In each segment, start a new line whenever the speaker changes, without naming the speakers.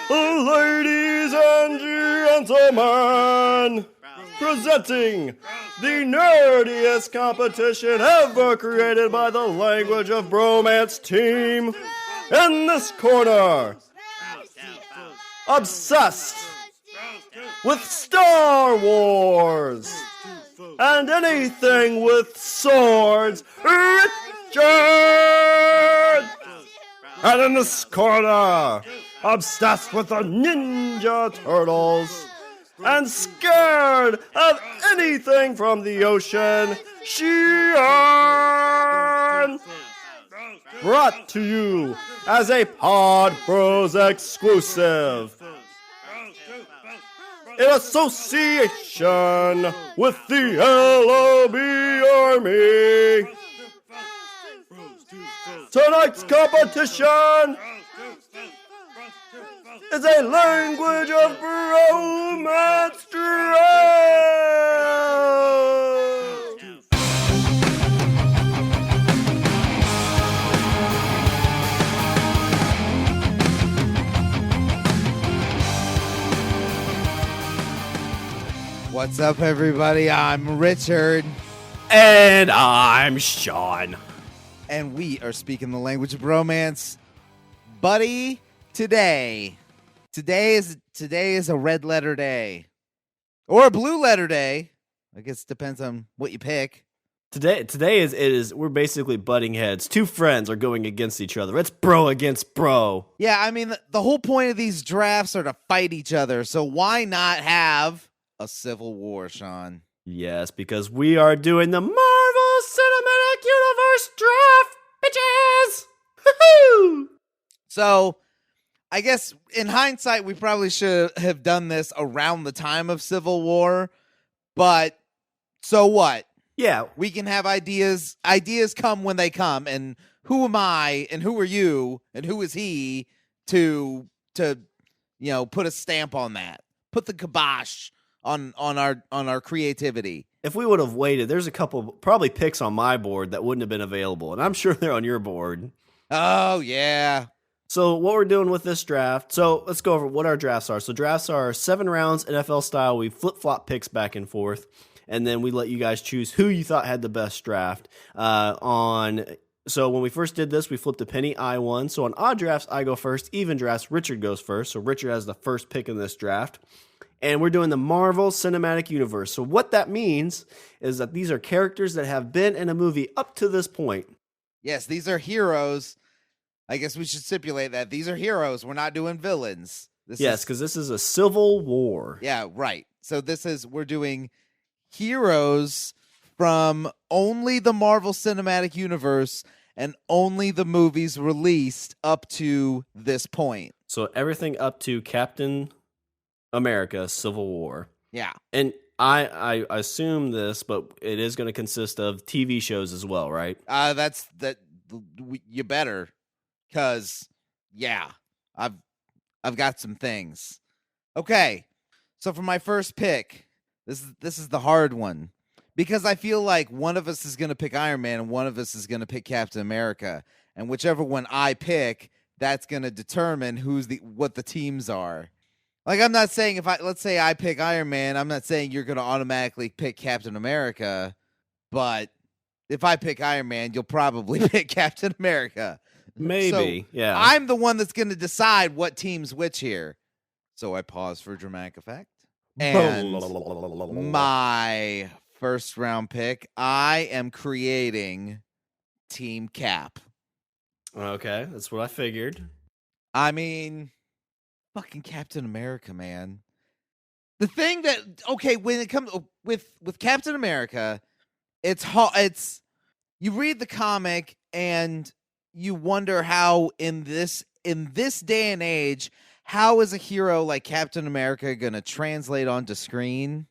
Ladies and gentlemen, presenting the nerdiest competition ever created by the Language of Bromance team. In this corner, obsessed with Star Wars and anything with swords, Richard! And in this corner, obsessed with the Ninja Turtles and scared of anything from the ocean, Sheehan! Brought to you as a Pod Bros exclusive in association with the LOB Army. Tonight's competition is a Language of Bromance draft.
What's up, everybody? I'm Richard.
And I'm Sean.
And we are speaking the language of bromance. Buddy, today is a red letter day. Or a blue letter day. I guess it depends on what you pick.
Today is we're basically butting heads. Two friends are going against each other. It's bro against bro.
Yeah, I mean, the whole point of these drafts are to fight each other. So why not have a civil war, Sean?
Yes, because we are doing the Marvel Cinematic Universe draft, bitches! Woohoo!
So, I guess in hindsight, we probably should have done this around the time of Civil War, but so what?
Yeah.
We can have ideas. Ideas come when they come, and who am I, and who are you, and who is he to put a stamp on that, put the kibosh on our creativity.
If we would have waited, there's a couple probably picks on my board that wouldn't have been available, and I'm sure they're on your board.
Oh, yeah.
So what we're doing with this draft, so let's go over what our drafts are. So drafts are 7 rounds, NFL style. We flip-flop picks back and forth, and then we let you guys choose who you thought had the best draft. So when we first did this, we flipped a penny, I won. So on odd drafts, I go first. Even drafts, Richard goes first. So Richard has the first pick in this draft. And we're doing the Marvel Cinematic Universe. So what that means is that these are characters that have been in a movie up to this point.
Yes, these are heroes. I guess we should stipulate that these are heroes. We're not doing villains.
Yes, because this is a civil war.
Yeah, right. So we're doing heroes from only the Marvel Cinematic Universe and only the movies released up to this point.
So everything up to Captain America Civil War.
Yeah.
And I assume this, but it is going to consist of TV shows as well, right?
You better, because yeah, I've got some things. Okay. So for my first pick, this is the hard one, because I feel like one of us is going to pick Iron Man and one of us is going to pick Captain America, and whichever one I pick, that's going to determine what the teams are. Like, I'm not saying let's say I pick Iron Man, I'm not saying you're going to automatically pick Captain America, but if I pick Iron Man, you'll probably pick Captain America.
Maybe,
so
yeah.
I'm the one that's going to decide what team's which here. So I pause for dramatic effect. And my first round pick, I am creating Team Cap.
Okay, that's what I figured.
I mean, fucking Captain America, man. The thing that, okay, when it comes with Captain America, it's you read the comic and you wonder how in this day and age, how is a hero like Captain America going to translate onto screen?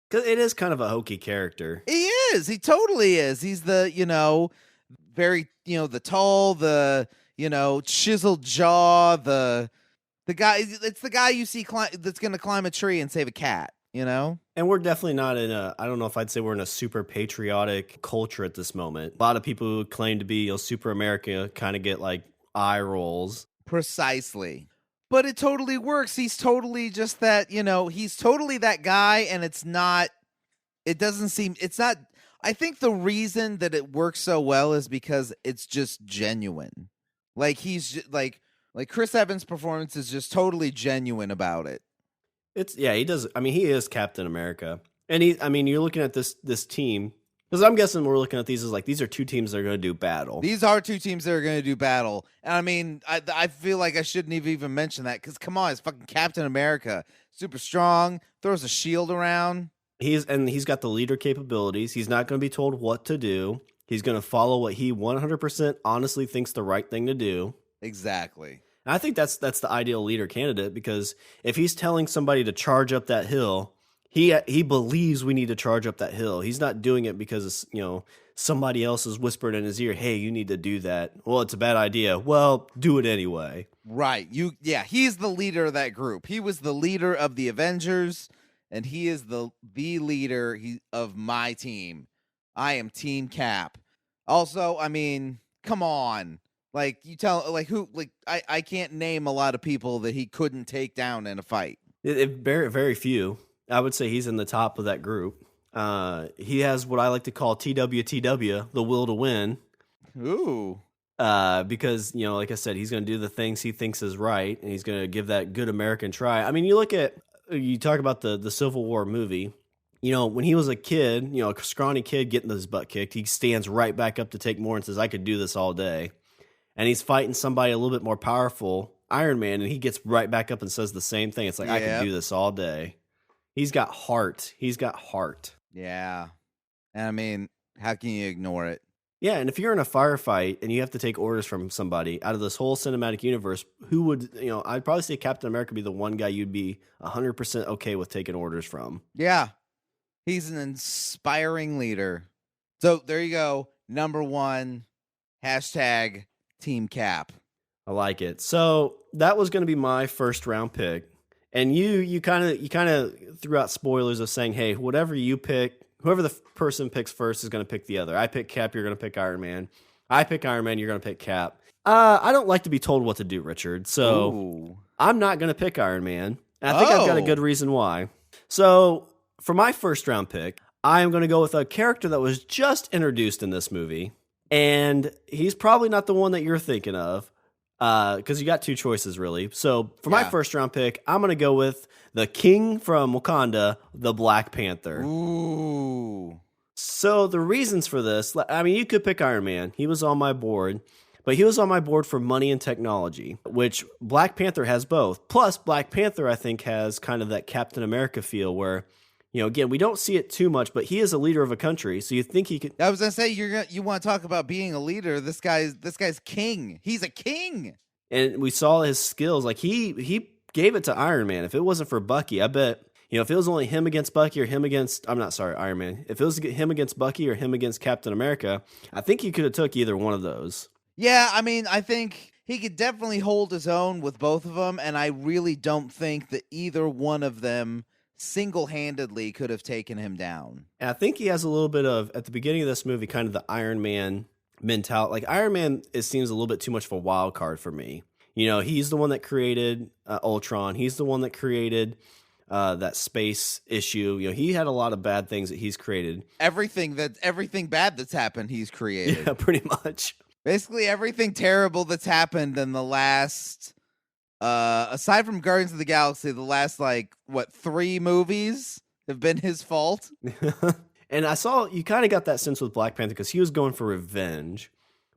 Because it is kind of a hokey character.
He is. He totally is. He's the, very, the tall, the, chiseled jaw, the guy, it's the guy you see that's going to climb a tree and save a cat, And
we're definitely not I don't know if I'd say we're in a super patriotic culture at this moment. A lot of people who claim to be super America kind of get like eye rolls.
Precisely. But it totally works. He's totally just that, he's totally that guy, and it's not, it's not, I think the reason that it works so well is because it's just genuine. Like, like Chris Evans' performance is just totally genuine about it.
He does. I mean, he is Captain America. And you're looking at this team, because I'm guessing we're looking at these as like, these are two teams that are going to do battle.
These are two teams that are going to do battle. And I mean, I feel like I shouldn't have even mentioned that, because come on, it's fucking Captain America. Super strong, throws a shield around.
He's got the leader capabilities. He's not going to be told what to do. He's going to follow what he 100% honestly thinks the right thing to do.
Exactly.
And I think that's the ideal leader candidate, because if he's telling somebody to charge up that hill, he believes we need to charge up that hill. He's not doing it because somebody else has whispered in his ear, "Hey, you need to do that." Well, it's a bad idea. Well, do it anyway.
Right. He's the leader of that group. He was the leader of the Avengers, and he is the leader of my team. I am Team Cap. Also, I mean, come on. Like, I can't name a lot of people that he couldn't take down in a fight.
Very, very few. I would say he's in the top of that group. He has what I like to call TWTW, the will to win.
Ooh.
Because, like I said, he's going to do the things he thinks is right, and he's going to give that good American try. I mean, you talk about the Civil War movie. When he was a kid, a scrawny kid getting his butt kicked, he stands right back up to take more and says, "I could do this all day." And he's fighting somebody a little bit more powerful, Iron Man, and he gets right back up and says the same thing. It's like, I can do this all day. He's got heart.
Yeah. And I mean, how can you ignore it?
Yeah, and if you're in a firefight and you have to take orders from somebody out of this whole cinematic universe, who would, I'd probably say Captain America would be the one guy you'd be 100% okay with taking orders from.
Yeah. He's an inspiring leader. So there you go. Number 1, #Team Cap.
I like it. So that was going to be my first round pick. And you kind of threw out spoilers of saying, hey, whatever you pick, whoever the person picks first is going to pick the other. I pick Cap, you're going to pick Iron Man. I pick Iron Man, you're going to pick Cap. I don't like to be told what to do, Richard. So I'm not going to pick Iron Man. And I think I've got a good reason why. So for my first round pick, I'm going to go with a character that was just introduced in this movie. And he's probably not the one that you're thinking of. Because you got two choices, really. So for my first round pick, I'm going to go with the king from Wakanda, the Black Panther.
Ooh.
So the reasons for this, I mean, you could pick Iron Man. He was on my board. But he was on my board for money and technology, which Black Panther has both. Plus, Black Panther, I think, has kind of that Captain America feel where, again, we don't see it too much, but he is a leader of a country, so you think he could.
I was gonna say you want to talk about being a leader. This guy's king. He's a king.
And we saw his skills. Like he gave it to Iron Man. If it wasn't for Bucky, I bet if it was only him against Bucky or him against Iron Man. If it was him against Bucky or him against Captain America, I think he could have took either one of those.
Yeah, I mean, I think he could definitely hold his own with both of them, and I really don't think that either one of them single-handedly could have taken him down.
And I think he has a little bit of, at the beginning of this movie, kind of the Iron Man mentality. Like Iron Man, it seems a little bit too much of a wild card for me. He's the one that created Ultron. He's the one that created that space issue. He had a lot of bad things that he's created.
Everything bad that's happened, he's created.
Yeah, pretty much.
Basically, everything terrible that's happened in the last, aside from Guardians of the Galaxy, the last 3 movies have been his fault.
And I saw you kind of got that sense with Black Panther because he was going for revenge,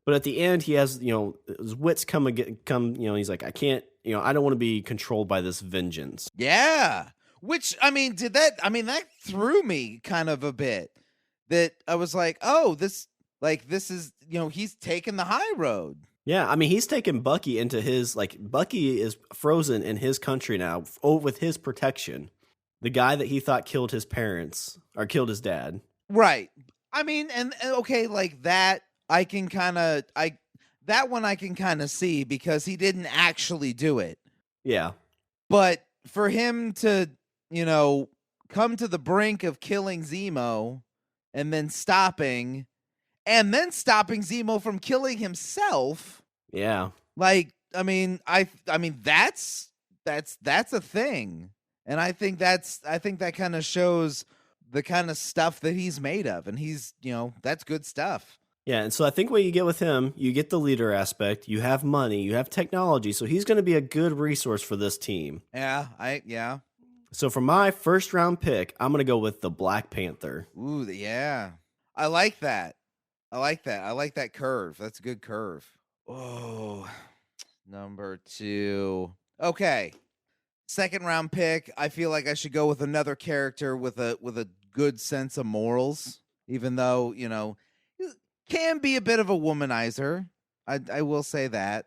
but at the end he has his wits come. He's like, I can't. I don't want to be controlled by this vengeance.
Yeah, which that threw me kind of a bit. That I was like, oh, this is he's taking the high road.
Yeah, I mean, he's taken Bucky into his, Bucky is frozen in his country now with his protection. The guy that he thought killed his parents or killed his dad.
Right. I mean, and okay, that I can kind of that one I can kind of see because he didn't actually do it.
Yeah.
But for him to, come to the brink of killing Zemo and then stopping Zemo from killing himself.
Yeah.
I mean, that's that's a thing. And I think that kind of shows the kind of stuff that he's made of, and he's, that's good stuff.
Yeah, and so I think what you get with him, you get the leader aspect, you have money, you have technology, so he's going to be a good resource for this team.
Yeah.
So for my first round pick, I'm going to go with the Black Panther.
Ooh, yeah. I like that. I like that curve. That's a good curve. Oh, number 2. Okay. Second round pick. I feel like I should go with another character with a good sense of morals, even though, can be a bit of a womanizer. I will say that.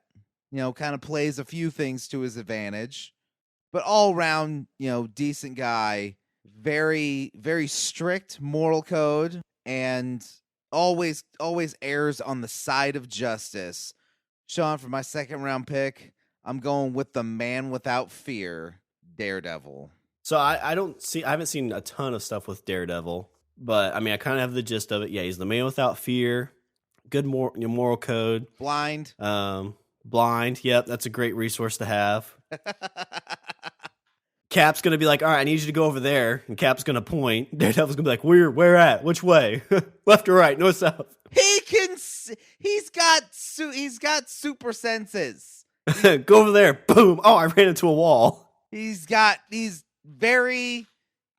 Kind of plays a few things to his advantage. But all around, decent guy, very, very strict moral code, and always errs on the side of justice. Sean, for my second round pick, I'm going with the man without fear, Daredevil.
So I haven't seen a ton of stuff with Daredevil, but I mean, I kind of have the gist of it. Yeah, he's the man without fear, good moral code.
Blind.
Blind. Yep, that's a great resource to have. Cap's going to be like, all right, I need you to go over there. And Cap's going to point. Daredevil's going to be like, where at? Which way? Left or right? North, south.
He's got super senses.
Go over there. Boom. Oh, I ran into a wall.
He's very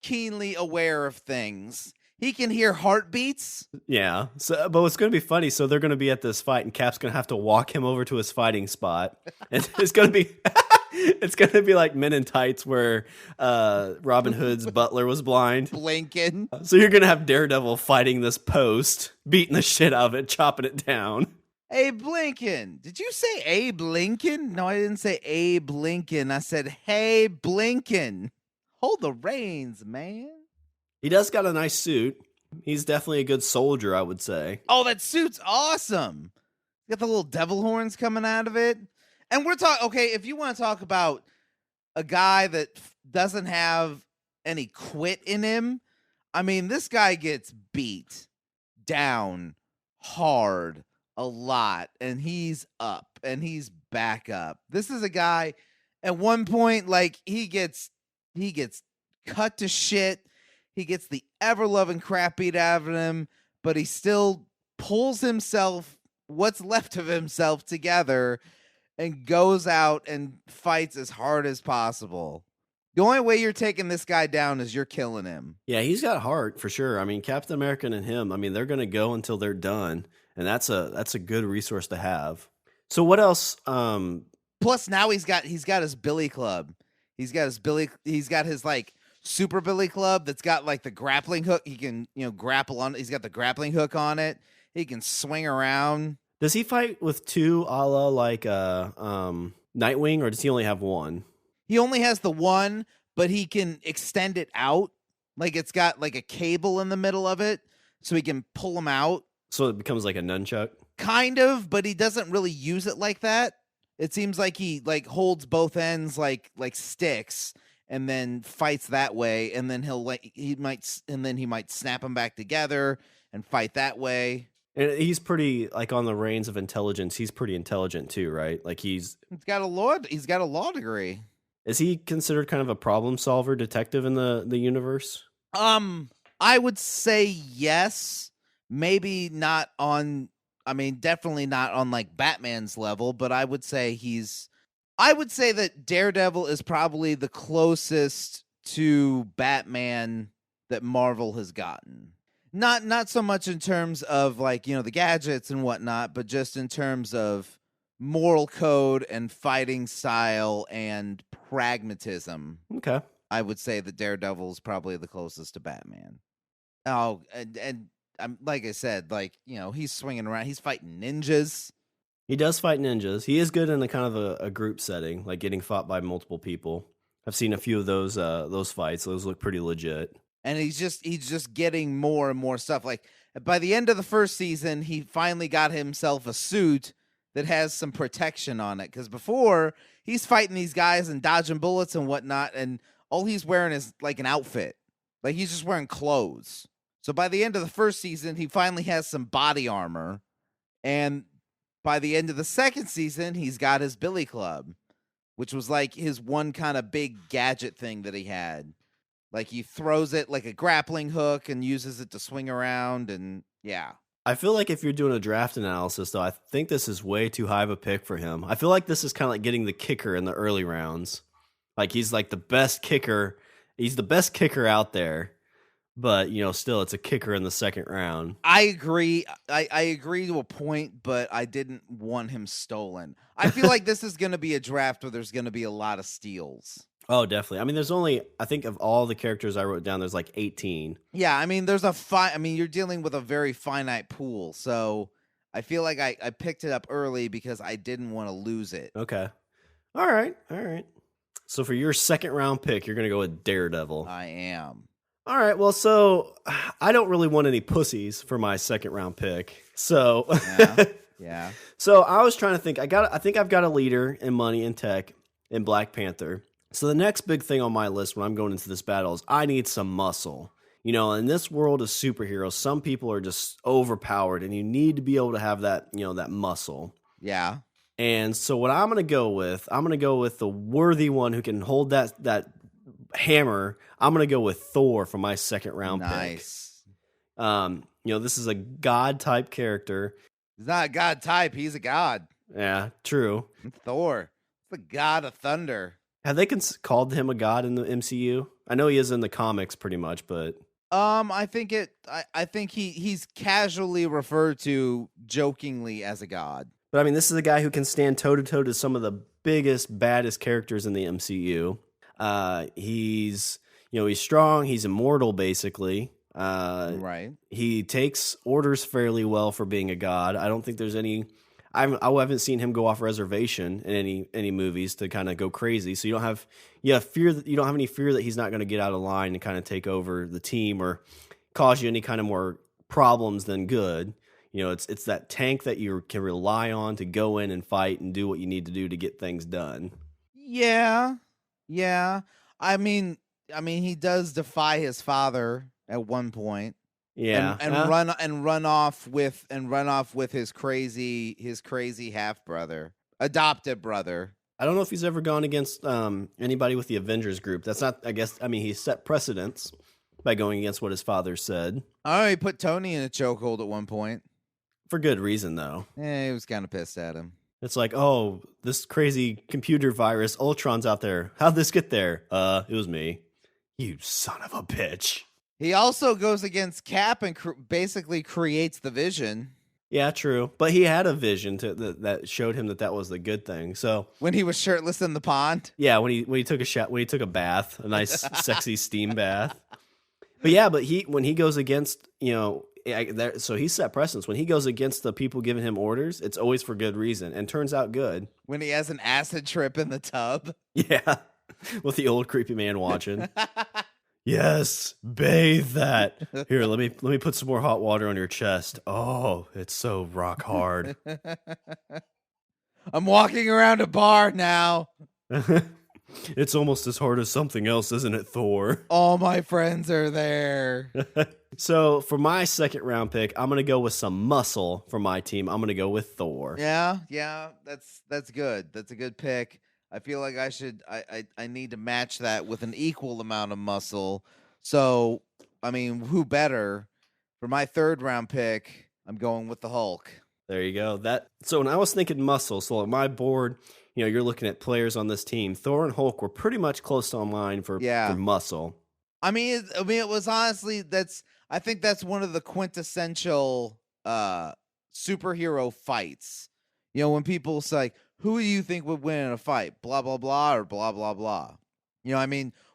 keenly aware of things. He can hear heartbeats.
Yeah. So, but what's going to be funny, so they're going to be at this fight, and Cap's going to have to walk him over to his fighting spot. And it's going to be... It's going to be like Men in Tights where Robin Hood's butler was blind.
Blinking.
So you're going to have Daredevil fighting this post, beating the shit out of it, chopping it down.
Abe Lincoln. Did you say Abe Lincoln? No, I didn't say Abe Lincoln. I said, hey, Blinken. Hold the reins, man.
He does got a nice suit. He's definitely a good soldier, I would say.
Oh, that suit's awesome. Got the little devil horns coming out of it. And we're talking, okay, if you want to talk about a guy that doesn't have any quit in him, I mean, this guy gets beat down hard a lot, and he's up, and he's back up. This is a guy, at one point, like, he gets cut to shit. He gets the ever-loving crap beat out of him, but he still pulls himself, what's left of himself, together and goes out and fights as hard as possible. The only way you're taking this guy down is you're killing him.
Yeah, he's got heart for sure. I mean, Captain America and him, I mean, they're going to go until they're done, and that's a good resource to have. So what else?
Plus, now he's got his Billy Club. He's got his like Super Billy Club that's got like the grappling hook. He can grapple on. He's got the grappling hook on it. He can swing around.
Does he fight with two, a la like Nightwing, or does he only have one?
He only has the one, but he can extend it out. Like it's got like a cable in the middle of it, so he can pull them out.
So it becomes like a nunchuck?
Kind of, but he doesn't really use it like that. It seems like he like holds both ends like sticks and then fights that way, and then he might snap them back together and fight that way.
And he's pretty, like, on the reins of intelligence. He's pretty intelligent too, right? Like he's got a
law degree.
Is he considered kind of a problem solver detective in the universe?
I would say yes. Maybe not on. I mean, definitely not on like Batman's level, but I would say that Daredevil is probably the closest to Batman that Marvel has gotten. Not so much in terms of like, the gadgets and whatnot, but just in terms of moral code and fighting style and pragmatism.
Okay.
I would say that Daredevil is probably the closest to Batman. Oh, and like I said, like, he's swinging around. He's fighting ninjas.
He does fight ninjas. He is good in a kind of a group setting, like getting fought by multiple people. I've seen a few of those fights. Those look pretty legit.
And he's just getting more and more stuff. Like by the end of the first season, he finally got himself a suit that has some protection on it. Because before, he's fighting these guys and dodging bullets and whatnot, and all he's wearing is like an outfit. Like he's just wearing clothes. So by the end of the first season, he finally has some body armor. And by the end of the second season, he's got his Billy Club, which was like his one kind of big gadget thing that he had. Like he throws it like a grappling hook and uses it to swing around, and yeah.
I feel like if you're doing a draft analysis, though, I think this is way too high of a pick for him. I feel like this is kind of like getting the kicker in the early rounds. Like he's like the best kicker. He's the best kicker out there, but still, it's a kicker in the second round.
I agree. I agree to a point, but I didn't want him stolen. I feel like this is going to be a draft where there's going to be a lot of steals.
Oh, definitely. I mean, there's only, I think of all the characters I wrote down, there's like 18.
Yeah, I mean, you're dealing with a very finite pool, so I feel like I picked it up early because I didn't want to lose it.
Okay. All right. So for your second round pick, you're going to go with Daredevil.
I am.
All right. Well, so I don't really want any pussies for my second round pick. So
Yeah.
So I was trying to think. I think I've got a leader in money and tech in Black Panther. So the next big thing on my list when I'm going into this battle is I need some muscle. In this world of superheroes, some people are just overpowered, and you need to be able to have that, that muscle.
Yeah.
And so what I'm going to go with the worthy one who can hold that hammer. I'm going to go with Thor for my second round pick.
Nice.
This is a god type character.
He's not a god type. He's a god.
Yeah, true.
Thor. It's the god of thunder.
Have they called him a god in the MCU? I know he is in the comics pretty much, but
I think he's casually referred to jokingly as a god.
But I mean, this is a guy who can stand toe to toe to some of the biggest, baddest characters in the MCU. He's strong. He's immortal, basically.
Right.
He takes orders fairly well for being a god. I don't think there's any. I haven't seen him go off reservation in any movies to kind of go crazy. So you don't have fear that you don't have any fear that he's not going to get out of line and kind of take over the team or cause you any kind of more problems than good. It's that tank that you can rely on to go in and fight and do what you need to do to get things done.
Yeah. I mean, he does defy his father at one point.
Yeah,
and run off with his crazy half brother, adopted brother.
I don't know if he's ever gone against anybody with the Avengers group. That's not. I mean, he set precedents by going against what his father said.
Oh, he put Tony in a chokehold at one point.
For good reason, though.
He was kind of pissed at him.
It's like, oh, this crazy computer virus, Ultron's out there. How'd this get there? It was me. You son of a bitch.
He also goes against Cap and basically creates the Vision.
Yeah, true. But he had a vision that showed him that was the good thing. So
when he was shirtless in the pond.
Yeah, when he took a bath, a nice sexy steam bath. But when he goes against, so he set precedence. When he goes against the people giving him orders, it's always for good reason and turns out good.
When he has an acid trip in the tub.
Yeah, with the old creepy man watching. Yes, bathe that. Here, let me put some more hot water on your chest. Oh, it's so rock hard.
I'm walking around a bar now.
It's almost as hard as something else, isn't it, Thor?
All my friends are there.
So for my second round pick, I'm going to go with some muscle for my team. I'm going to go with Thor.
Yeah, that's good. That's a good pick. I feel like I need to match that with an equal amount of muscle. So, I mean, who better? For my third round pick, I'm going with the Hulk.
There you go. So when I was thinking muscle, so on my board, you're looking at players on this team. Thor and Hulk were pretty much close to mine for muscle.
I mean, it was honestly, I think that's one of the quintessential superhero fights. When people say, who do you think would win in a fight? Blah, blah, blah, or blah, blah, blah.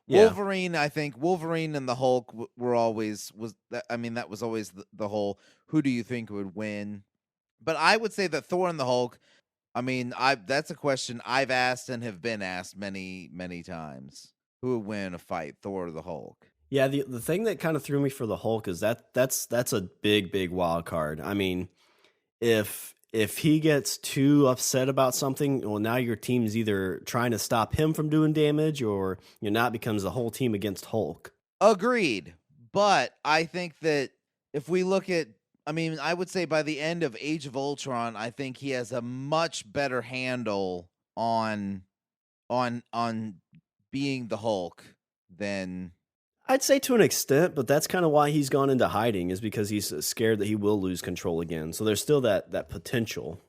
Wolverine, I think Wolverine and the Hulk were always, that was always the whole, who do you think would win? But I would say that Thor and the Hulk, that's a question I've asked and have been asked many, many times. Who would win a fight, Thor or the Hulk?
Yeah, the thing that kind of threw me for the Hulk is that's a big, big wild card. I mean, if he gets too upset about something, well, now your team's either trying to stop him from doing damage or now it becomes the whole team against Hulk.
Agreed. But I think that if we look at, I would say by the end of Age of Ultron, I think he has a much better handle on on being the Hulk, then
I'd say to an extent, but that's kind of why he's gone into hiding, is because he's scared that he will lose control again. So there's still that potential.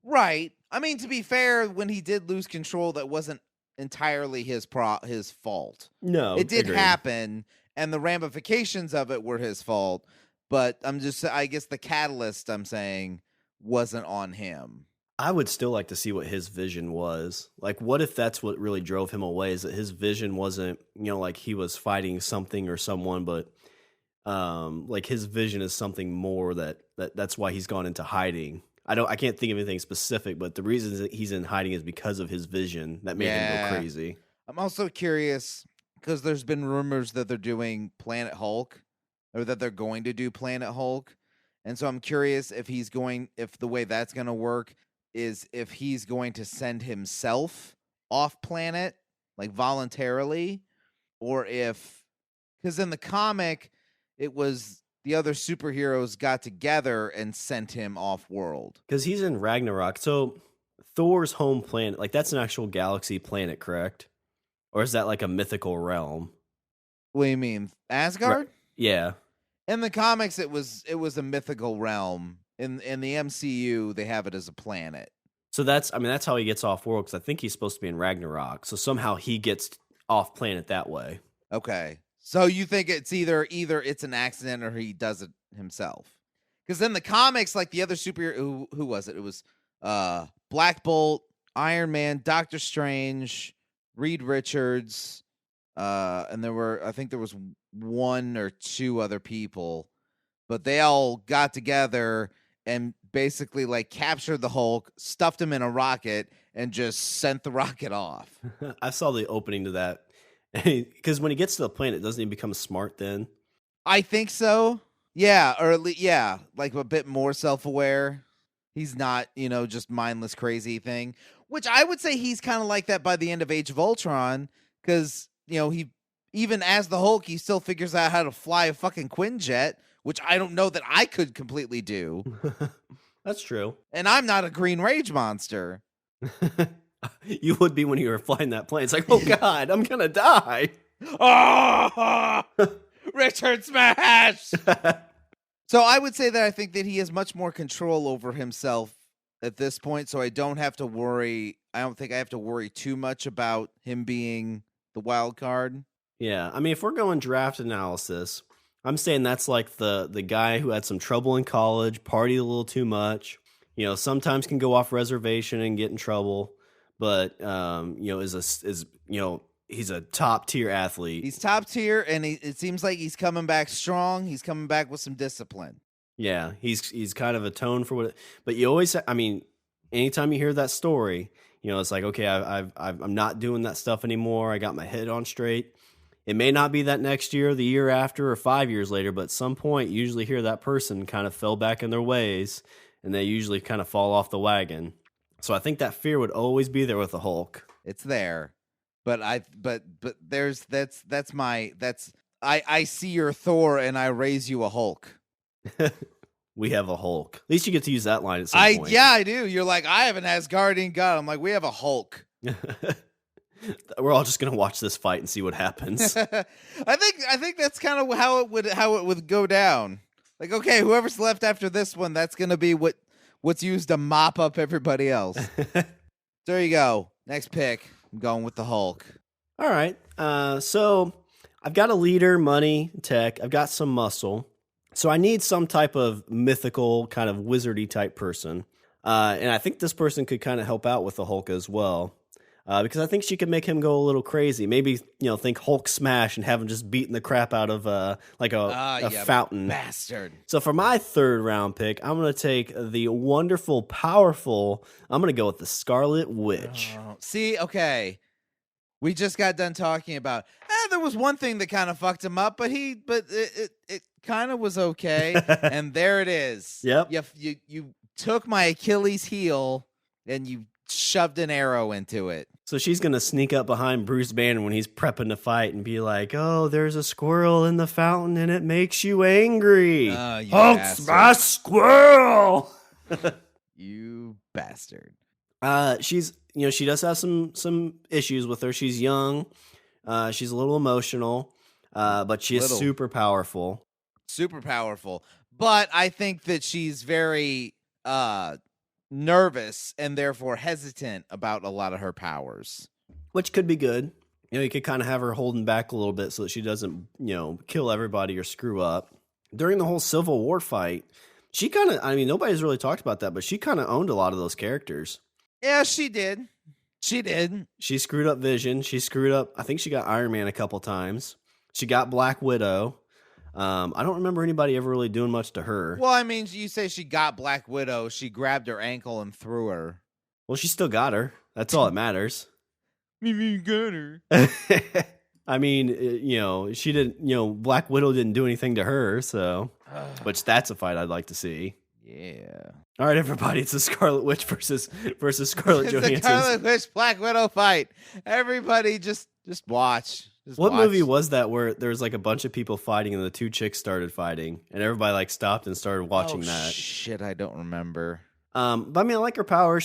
right. I mean, to be fair, when he did lose control, that wasn't entirely his fault.
No,
It did
agreed.
happen, and the ramifications of it were his fault. But I guess the catalyst, I'm saying, wasn't on him.
I would still like to see what his vision was. Like, what if that's what really drove him away? Is that his vision wasn't, like he was fighting something or someone, but like his vision is something more that's why he's gone into hiding. I can't think of anything specific, but the reason that he's in hiding is because of his vision that made him go crazy.
I'm also curious because there's been rumors that they're doing Planet Hulk, or that they're going to do Planet Hulk. And so I'm curious if the way that's going to work is if he's going to send himself off planet, like voluntarily, or because in the comic, it was the other superheroes got together and sent him off world.
Because he's in Ragnarok. So Thor's home planet, like that's an actual galaxy planet, correct? Or is that like a mythical realm?
What do you mean? Asgard?
Yeah.
In the comics, it was a mythical realm. In the MCU, they have it as a planet.
So that's how he gets off world, because I think he's supposed to be in Ragnarok. So somehow he gets off planet that way.
Okay. So you think it's either it's an accident or he does it himself? Because in the comics, like the other superhero, who was it? It was Black Bolt, Iron Man, Doctor Strange, Reed Richards, and I think there was one or two other people, but they all got together and basically like captured the Hulk, stuffed him in a rocket, and just sent the rocket off.
I saw the opening to that. Because when he gets to the planet, doesn't he become smart then?
I think so. Yeah, or at least, like a bit more self-aware. He's not, just mindless crazy thing, which I would say he's kind of like that by the end of Age of Ultron, because, he, even as the Hulk, he still figures out how to fly a fucking Quinjet, which I don't know that I could completely do.
That's true.
And I'm not a Green Rage monster.
You would be when you were flying that plane. It's like, oh God, I'm gonna die.
Oh, Richard Smash! So I would say that I think that he has much more control over himself at this point, so I don't have to worry. I don't think I have to worry too much about him being the wild card.
Yeah, I mean, if we're going draft analysis, I'm saying that's like the guy who had some trouble in college, partied a little too much, sometimes can go off reservation and get in trouble, but he's a top tier athlete.
He's top tier, and it seems like he's coming back strong. He's coming back with some discipline.
Yeah, he's kind of atoned for what. But you always, anytime you hear that story, it's like, okay, I'm not doing that stuff anymore. I got my head on straight. It may not be that next year, the year after, or 5 years later, but at some point, you usually hear that person kind of fell back in their ways, and they usually kind of fall off the wagon. So I think that fear would always be there with the Hulk.
It's there, but I see your Thor and I raise you a Hulk.
We have a Hulk. At least you get to use that line at some point.
Yeah, I do. You're like, I have an Asgardian god. I'm like, we have a Hulk.
We're all just gonna watch this fight and see what happens.
I think that's kind of how it would go down. Like, okay, whoever's left after this one, that's gonna be what's used to mop up everybody else. There you go. Next pick. I'm going with the Hulk.
All right. So I've got a leader, money, tech. I've got some muscle. So I need some type of mythical, kind of wizardy type person. And I think this person could kind of help out with the Hulk as well. Because I think she could make him go a little crazy. Maybe, think Hulk smash and have him just beating the crap out of a fountain.
Bastard.
So for my third round pick, I'm going to take the wonderful, powerful, I'm going to go with the Scarlet Witch.
Oh, see, okay. We just got done talking about, there was one thing that kind of fucked him up, but it kind of was okay. And there it is.
Yep.
You took my Achilles heel and you shoved an arrow into it.
So she's going to sneak up behind Bruce Banner when he's prepping to fight and be like, oh, there's a squirrel in the fountain and it makes you angry. Hulk smash squirrel!
You bastard.
She's she does have some issues with her. She's young. She's a little emotional, but she is super powerful.
Super powerful. But I think that she's very nervous and therefore hesitant about a lot of her powers.
Which could be good. You could kind of have her holding back a little bit so that she doesn't, kill everybody or screw up. During the whole Civil War fight, she kind of, nobody's really talked about that, but she kind of owned a lot of those characters.
Yeah, she did.
She screwed up Vision. She screwed up, I think she got Iron Man a couple times. She got Black Widow. I don't remember anybody ever really doing much to her.
Well, you say she got Black Widow. She grabbed her ankle and threw her.
Well, she still got her. That's all that matters.
You got her.
She didn't, Black Widow didn't do anything to her, so, which that's a fight I'd like to see.
Yeah.
All right, everybody, it's the Scarlet Witch versus Scarlett Johansson.
It's the Scarlet Witch Black Widow fight. Everybody just watch.
What movie was that where there was like a bunch of people fighting and the two chicks started fighting and everybody like stopped and started watching that?
Shit, I don't remember.
But I like her power.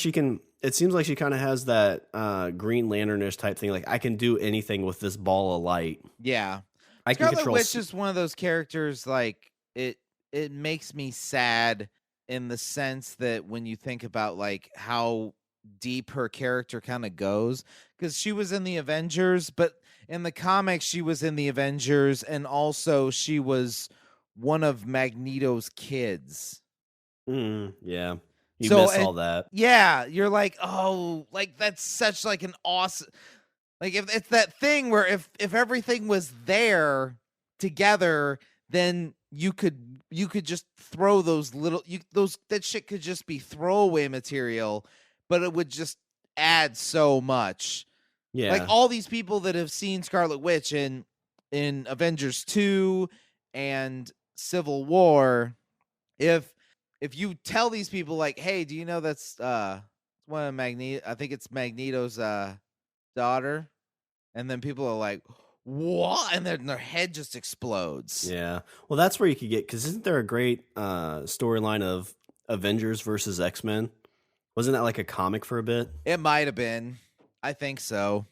It seems like she kind of has that Green Lantern-ish type thing. Like, I can do anything with this ball of light.
Yeah.
I can
Scarlet
control.
Witch is one of those characters, like, it makes me sad in the sense that when you think about, like, how deep her character kind of goes. Because she was in the Avengers, but in the comics, she was in the Avengers, and also she was one of Magneto's kids.
Yeah. You miss all that.
Yeah, you're like, oh, like that's such like an awesome, like if it's that thing where if everything was there together, then you could just throw those little that shit could just be throwaway material, but it would just add so much.
Yeah,
like all these people that have seen Scarlet Witch in Avengers 2 and Civil War, if you tell these people, like, hey, do you know that's one of I think it's Magneto's daughter, and then people are like, what? And then their head just explodes.
Yeah. Well, that's where you could get, because isn't there a great storyline of Avengers versus X-Men? Wasn't that like a comic for a bit?
It might have been. I think so.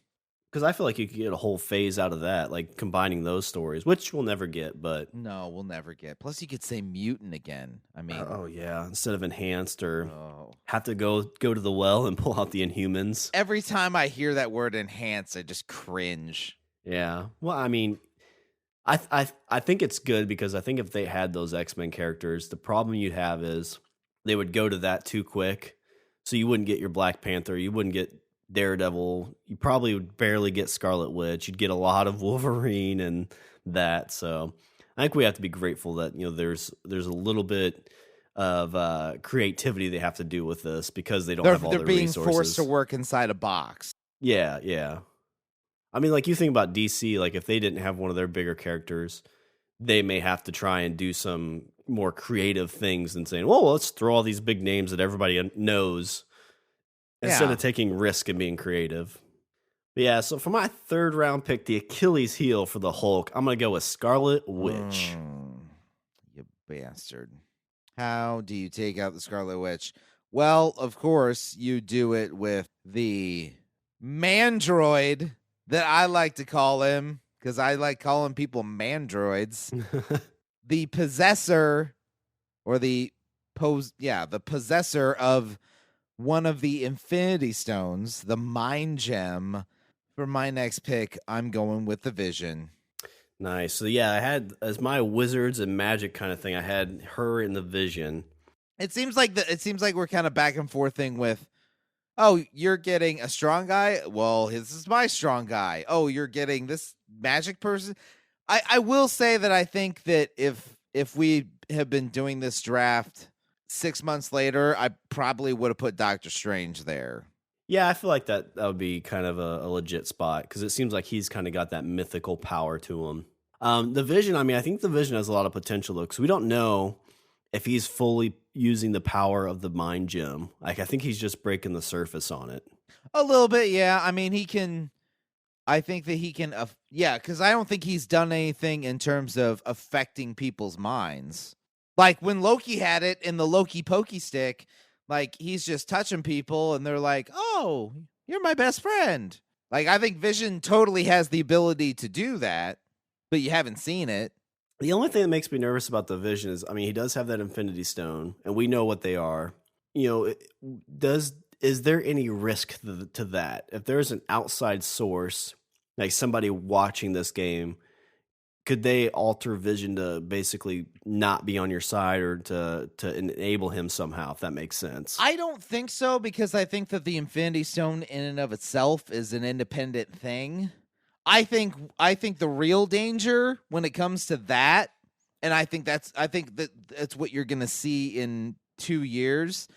Because I feel like you could get a whole phase out of that, like combining those stories, which we'll never get, but...
No, we'll never get. Plus, you could say mutant again.
Oh, yeah. Instead of enhanced or have to go to the well and pull out the Inhumans.
Every time I hear that word enhance, I just cringe.
Yeah. Well, I think it's good because I think if they had those X-Men characters, the problem you'd have is they would go to that too quick. So you wouldn't get your Black Panther. You wouldn't get Daredevil. You probably would barely get Scarlet Witch. You'd get a lot of Wolverine and that. So I think we have to be grateful that there's a little bit of creativity they have to do with this because they don't have all the resources. They're being forced
to work inside a box.
Yeah, yeah. Like you think about DC, like if they didn't have one of their bigger characters, they may have to try and do some more creative things than saying, well, let's throw all these big names that everybody knows instead of taking risk and being creative. But yeah, so for my third round pick, the Achilles heel for the Hulk, I'm going to go with Scarlet Witch.
You bastard. How do you take out the Scarlet Witch? Well, of course, you do it with the Mandroid that I like to call him, because I like calling people mandroids. The possessor, or the possessor of one of the Infinity Stones, the Mind Gem. For my next pick, I'm going with the Vision.
Nice. So yeah, I had as my wizards and magic kind of thing, I had her in the Vision.
It seems like we're kind of back and forthing with, oh, you're getting a strong guy? Well, this is my strong guy. Oh, you're getting this magic person? I will say that I think that if we have been doing this draft 6 months later, I probably would have put Doctor Strange there.
Yeah, I feel like that would be kind of a legit spot because it seems like he's kind of got that mythical power to him. The Vision, I think the Vision has a lot of potential though, because we don't know if he's fully using the power of the Mind Gem. Like, I think he's just breaking the surface on it.
A little bit, yeah. He can. I think that he can. Because I don't think he's done anything in terms of affecting people's minds. Like when Loki had it in the Loki Pokey Stick, like he's just touching people and they're like, oh, You're my best friend. Like, I think Vision totally has the ability to do that, but you haven't seen it.
The only thing that makes me nervous about the Vision is, I mean, he does have that Infinity Stone, and we know what they are. Is there any risk to that? If there's an outside source, like somebody watching this game, could they alter Vision to basically not be on your side or to enable him somehow, if that makes sense?
I don't think so, because I think that the Infinity Stone in and of itself is an independent thing. I think the real danger when it comes to that, and I think that's what you're going to see in 2 years,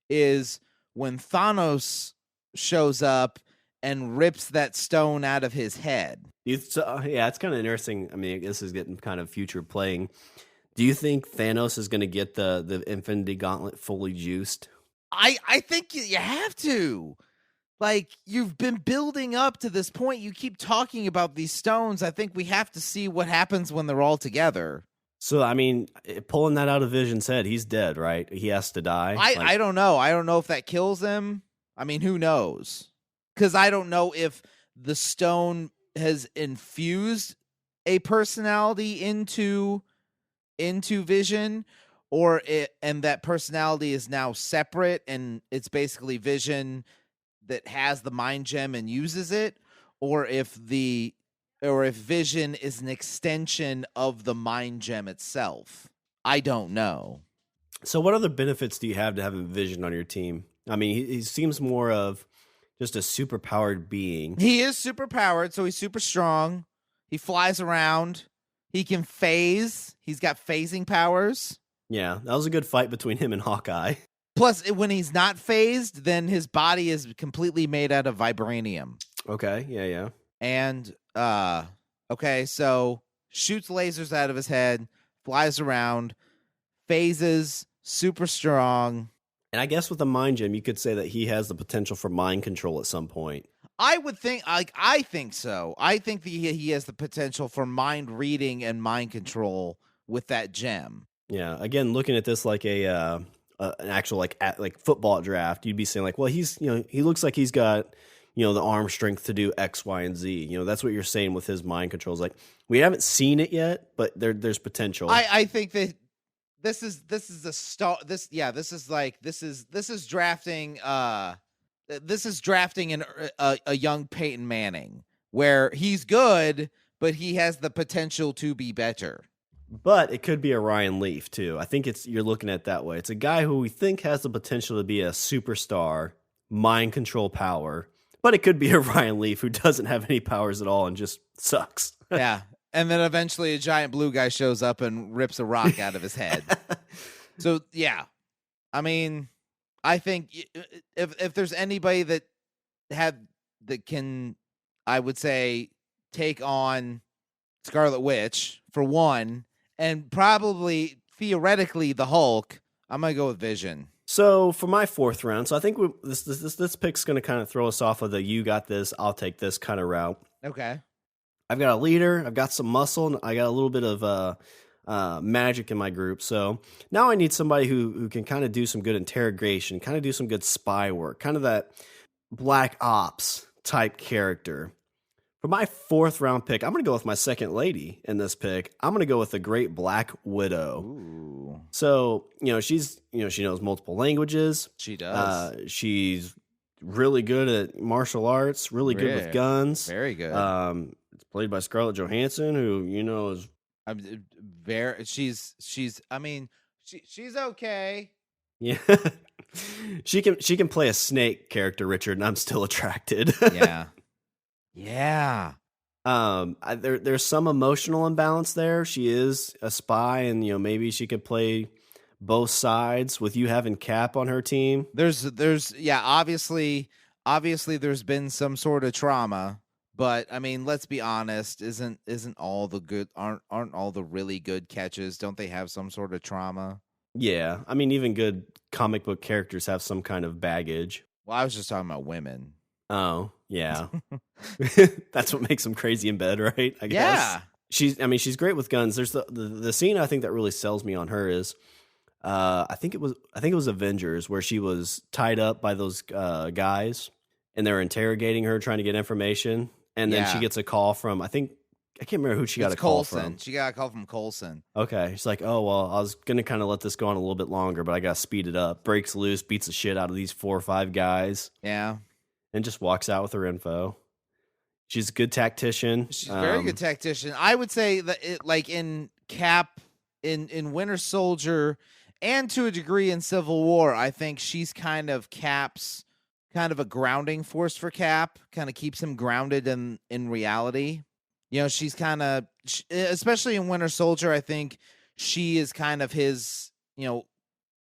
is when Thanos shows up and rips that stone out of his head.
It's kind of interesting. I mean, this is getting kind of future playing. Do you think Thanos is going to get the Infinity Gauntlet fully juiced?
I think you have to. Like, you've been building up to this point. You keep talking about these stones. I think we have to see what happens when they're all together.
So, I mean, pulling that out of Vision's head, he's dead, right? He has to die.
I don't know. I don't know if that kills him. I mean, who knows? Because I don't know if the stone has infused a personality into Vision, and that personality is now separate, and it's basically Vision that has the mind gem and uses it, or if Vision is an extension of the mind gem itself. I don't know.
So what other benefits do you have to having Vision on your team? I mean, he seems more of just a super-powered being.
He is super-powered, so he's super strong. He flies around. He can phase. He's got phasing powers.
Yeah, that was a good fight between him and Hawkeye.
Plus, when he's not phased, then his body is completely made out of vibranium.
Okay, yeah.
And, so shoots lasers out of his head, flies around, phases, super strong.
And I guess with the mind gem, you could say that he has the potential for mind control at some point.
I would think, I think so. I think that he has the potential for mind reading and mind control with that gem.
Yeah, again, looking at this like an actual like football draft, you'd be saying like, well, he looks like he's got the arm strength to do X, Y, and Z. That's what you're saying with his mind controls. Like, we haven't seen it yet, but there's potential.
I think that this is a start. This is drafting. This is drafting a young Peyton Manning, where he's good, but he has the potential to be better.
But it could be a Ryan Leaf too. I think you're looking at it that way. It's a guy who we think has the potential to be a superstar, mind control power. But it could be a Ryan Leaf who doesn't have any powers at all and just sucks.
Yeah. And then eventually a giant blue guy shows up and rips a rock out of his head. So, yeah. I mean, I think if there's anybody that can, I would say, take on Scarlet Witch, for one, and probably, theoretically, the Hulk, I'm going to go with Vision.
So for my fourth round, so I think this pick's going to kind of throw us off of the you got this, I'll take this kind of route.
Okay.
I've got a leader, I've got some muscle, and I got a little bit of magic in my group. So now I need somebody who can kind of do some good interrogation, kind of do some good spy work, kind of that Black Ops type character. For my fourth round pick, I'm going to go with my second lady in this pick. I'm going to go with the Great Black Widow.
Ooh.
So, she knows multiple languages.
She does.
She's really good at martial arts, really good with guns.
Very good.
It's played by Scarlett Johansson, who, is
she's okay.
Yeah. She can play a snake character, Richard, and I'm still attracted.
Yeah. Yeah.
There's some emotional imbalance there. She is a spy, and maybe she could play both sides with you having Cap on her team.
There's obviously there's been some sort of trauma, but I mean, let's be honest, isn't all the good aren't all the really good catches, don't they have some sort of trauma?
Yeah. I mean, even good comic book characters have some kind of baggage.
Well, I was just talking about women.
Oh, yeah. That's what makes them crazy in bed, right? I guess.
Yeah.
She's great with guns. There's the scene I think that really sells me on her is I think it was Avengers where she was tied up by those guys and they're interrogating her, trying to get information. And then she gets a call from, I can't remember who she got a call from.
She got a call from Coulson.
Okay. She's like, oh, well, I was going to kind of let this go on a little bit longer, but I got to speed it up. Breaks loose, beats the shit out of these 4 or 5 guys.
Yeah.
And just walks out with her info. She's a good tactician.
She's a very good tactician. I would say that in Cap, in Winter Soldier, and to a degree in Civil War, I think she's kind of Cap's kind of a grounding force for Cap, kind of keeps him grounded in reality. You know, she's kind of, especially in Winter Soldier, I think she is kind of his,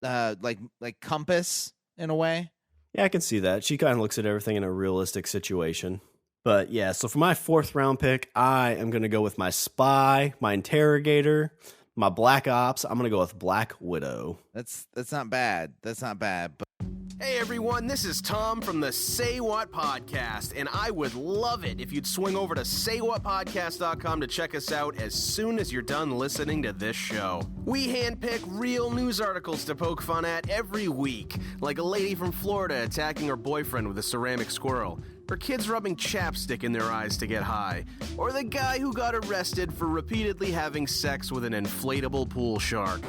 like compass in a way.
Yeah, I can see that. She kind of looks at everything in a realistic situation. But yeah, so for my 4th round pick, I am going to go with my spy, my interrogator, my black ops. I'm going to go with Black Widow.
That's not bad. That's not bad. But
hey everyone, this is Tom from the Say What Podcast, and I would love it if you'd swing over to saywhatpodcast.com to check us out as soon as you're done listening to this show. We handpick real news articles to poke fun at every week, like a lady from Florida attacking her boyfriend with a ceramic squirrel, or kids rubbing chapstick in their eyes to get high, or the guy who got arrested for repeatedly having sex with an inflatable pool shark.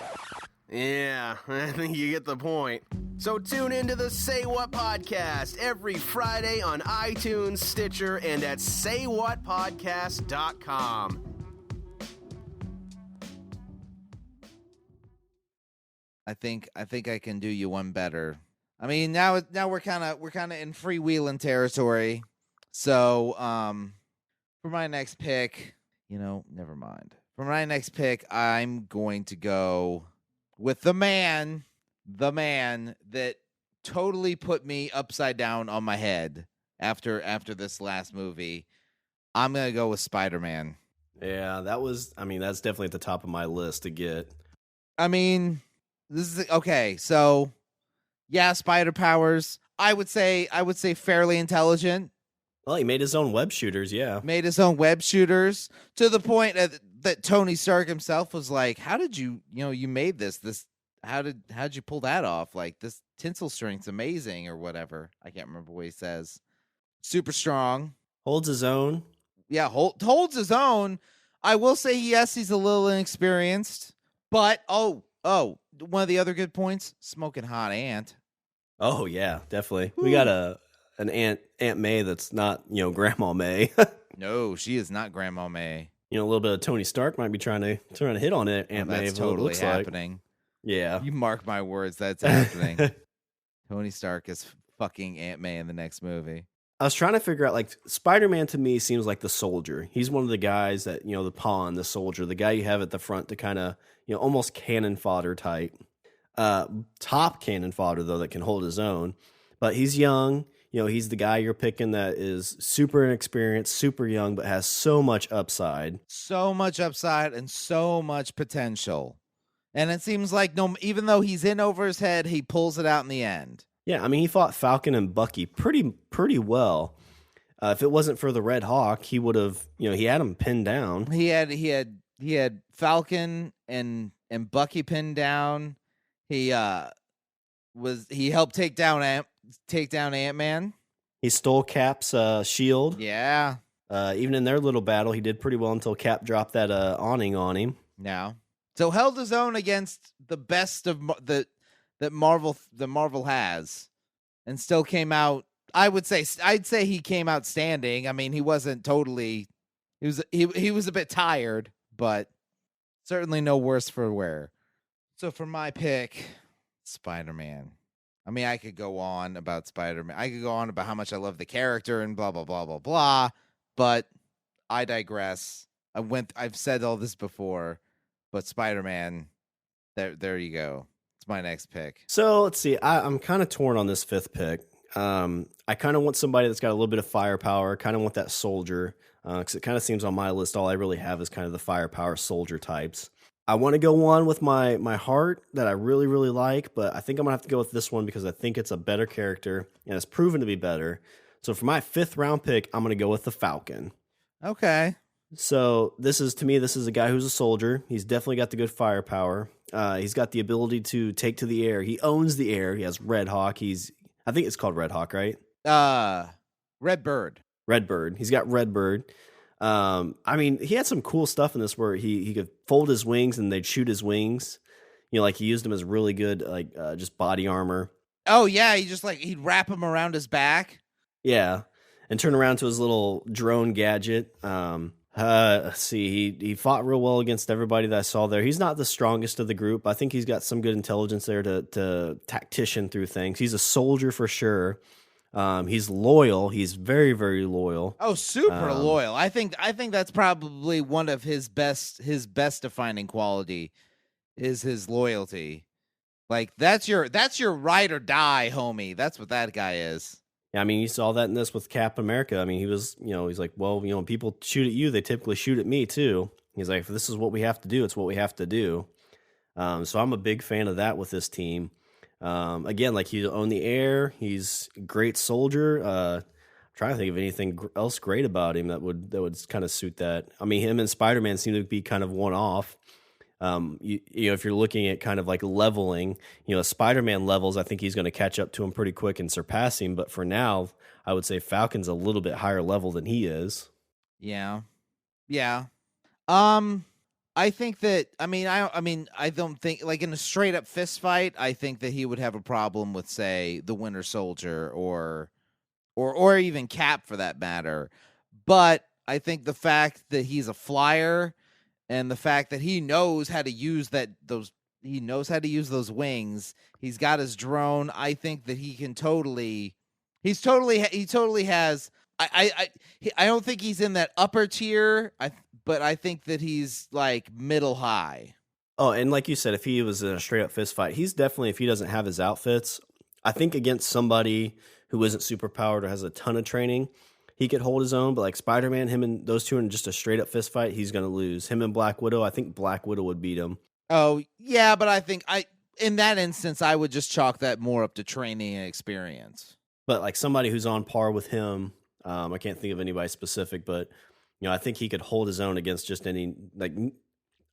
Yeah, I think you get the point. So tune into the Say What Podcast every Friday on iTunes, Stitcher, and at saywhatpodcast.com.
I think I can do you one better. I mean, now we're kind of in freewheeling territory. So, for my next pick, never mind. For my next pick, I'm going to go with the man that totally put me upside down on my head after this last movie. I'm going to go with Spider-Man.
Yeah, that's definitely at the top of my list to get.
I mean, this is okay. So, yeah, spider powers. I would say fairly intelligent.
Well, he made his own web shooters, yeah.
Made his own web shooters to the point that Tony Stark himself was like, "How did you made this? How'd you pull that off? Like, this tensile strength's amazing," or whatever. I can't remember what he says. Super strong.
Holds his own.
Yeah, holds his own. I will say, yes, he's a little inexperienced, but one of the other good points: smoking hot ant.
Oh yeah, definitely. Ooh. We got an Aunt May that's not Grandma May.
No, she is not Grandma May.
A little bit of Tony Stark might be trying to hit on it. Aunt May.
That's totally happening.
Like. Yeah,
you mark my words, that's happening. Tony Stark is fucking Aunt May in the next movie.
I was trying to figure out, like, Spider-Man to me seems like the soldier. He's one of the guys that the pawn, the soldier, the guy you have at the front to kind of almost cannon fodder type. Top cannon fodder though that can hold his own, but he's young. He's the guy you're picking that is super inexperienced, super young, but has so much upside.
So much upside and so much potential. And it seems like even though he's in over his head, he pulls it out in the end.
Yeah, I mean, he fought Falcon and Bucky pretty well. If it wasn't for the Red Hawk, he would have, he had him pinned down.
He had Falcon and Bucky pinned down. He helped take down Ant-Man. He
stole Cap's shield.
Yeah.
Even in their little battle, he did pretty well until Cap dropped that awning on him.
Yeah. So held his own against the best of that Marvel has, and still came out. I'd say he came out standing. I mean, he wasn't totally. He was a bit tired, but certainly no worse for wear. So for my pick, Spider-Man. I mean, I could go on about Spider-Man. I could go on about how much I love the character and blah, blah, blah, blah, blah. But I digress. I've said all this before, but Spider-Man, there you go. It's my next pick.
So let's see. I'm kind of torn on this 5th pick. I kind of want somebody that's got a little bit of firepower. Kind of want that soldier. Because it kind of seems on my list, all I really have is kind of the firepower soldier types. I want to go on with my heart that I really, really like, but I think I'm going to have to go with this one because I think it's a better character, and it's proven to be better. So for my 5th round pick, I'm going to go with the Falcon.
Okay.
So this is a guy who's a soldier. He's definitely got the good firepower. He's got the ability to take to the air. He owns the air. He has Red Hawk. I think it's called Red Hawk, right?
Redbird.
Redbird. He's got Redbird. I mean, he had some cool stuff in this where he could fold his wings and they'd shoot his wings. You know, like he used them as really good, like just body armor.
Oh yeah, he'd wrap him around his back.
Yeah, and turn around to his little drone gadget. Let's see, he fought real well against everybody that I saw there. He's not the strongest of the group. I think he's got some good intelligence there to tactician through things. He's a soldier for sure. He's loyal. He's very, very loyal.
Oh, super loyal. I think that's probably one of his best defining quality is his loyalty. Like that's your ride or die, homie. That's what that guy is.
Yeah, I mean, you saw that in this with Captain America. I mean, he's like, well, when people shoot at you, they typically shoot at me too. He's like, if this is what we have to do, it's what we have to do. So I'm a big fan of that with this team. Again, like he's on the air, he's a great soldier. I'm trying to think of anything else great about him that would kind of suit that. I mean, him and Spider-Man seem to be kind of one off. You know, if you're looking at kind of like leveling, Spider-Man levels, I think he's going to catch up to him pretty quick and surpass him. But for now, I would say Falcon's a little bit higher level than he is.
Yeah. I think that I don't think like in a straight up fist fight, I think that he would have a problem with, say, the Winter Soldier or even Cap for that matter. But I think the fact that he's a flyer and the fact that he knows how to use those wings, he's got his drone. I think that he totally has. I don't think he's in that upper tier. But I think that he's like middle high.
Oh, and like you said, if he was in a straight up fist fight, he's definitely, if he doesn't have his outfits, I think against somebody who isn't super powered or has a ton of training, he could hold his own. But like Spider-Man, him and those two in just a straight up fist fight, he's going to lose. Him and Black Widow, I think Black Widow would beat him.
Oh, yeah, but I think in that instance, I would just chalk that more up to training and experience.
But like somebody who's on par with him, I can't think of anybody specific, but I think he could hold his own against just any, like,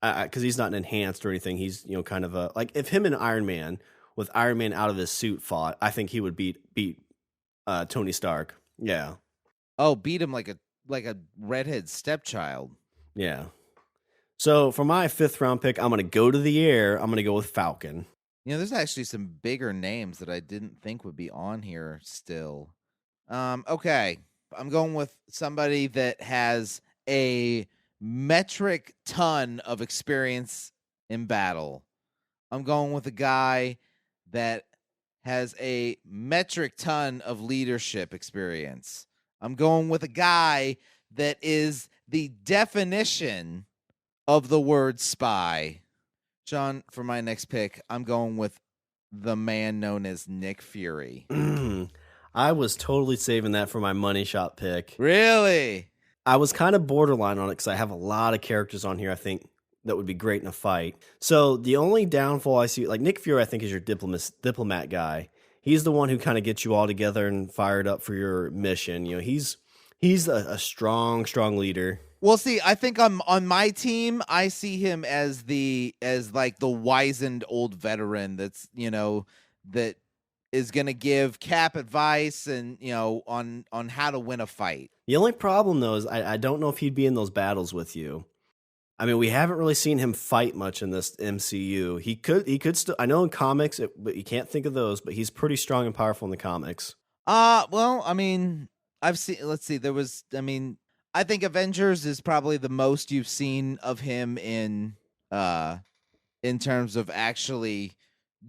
because he's not an enhanced or anything. He's, kind of a, like, if him and Iron Man, with Iron Man out of his suit fought, I think he would beat Tony Stark. Yeah.
Oh, beat him like a redhead stepchild.
Yeah. So for my 5th round pick, I'm going to go to the air. I'm going to go with Falcon.
There's actually some bigger names that I didn't think would be on here still. Okay. I'm going with somebody that has a metric ton of experience in battle. I'm going with a guy that has a metric ton of leadership experience. I'm going with a guy that is the definition of the word spy. Sean, for my next pick, I'm going with the man known as Nick Fury.
I was totally saving that for my money shot pick.
Really?
I was kind of borderline on it because I have a lot of characters on here I think that would be great in a fight. So the only downfall I see, like Nick Fury, I think is your diplomat guy. He's the one who kind of gets you all together and fired up for your mission. He's a strong leader.
Well, see, I think on my team, I see him as like the wizened old veteran that's, that is going to give Cap advice and, on how to win a fight.
The only problem, though, is I don't know if he'd be in those battles with you. I mean, we haven't really seen him fight much in this MCU. He could still, I know in comics, but you can't think of those, but he's pretty strong and powerful in the comics.
Well, I mean, let's see, I think Avengers is probably the most you've seen of him in terms of actually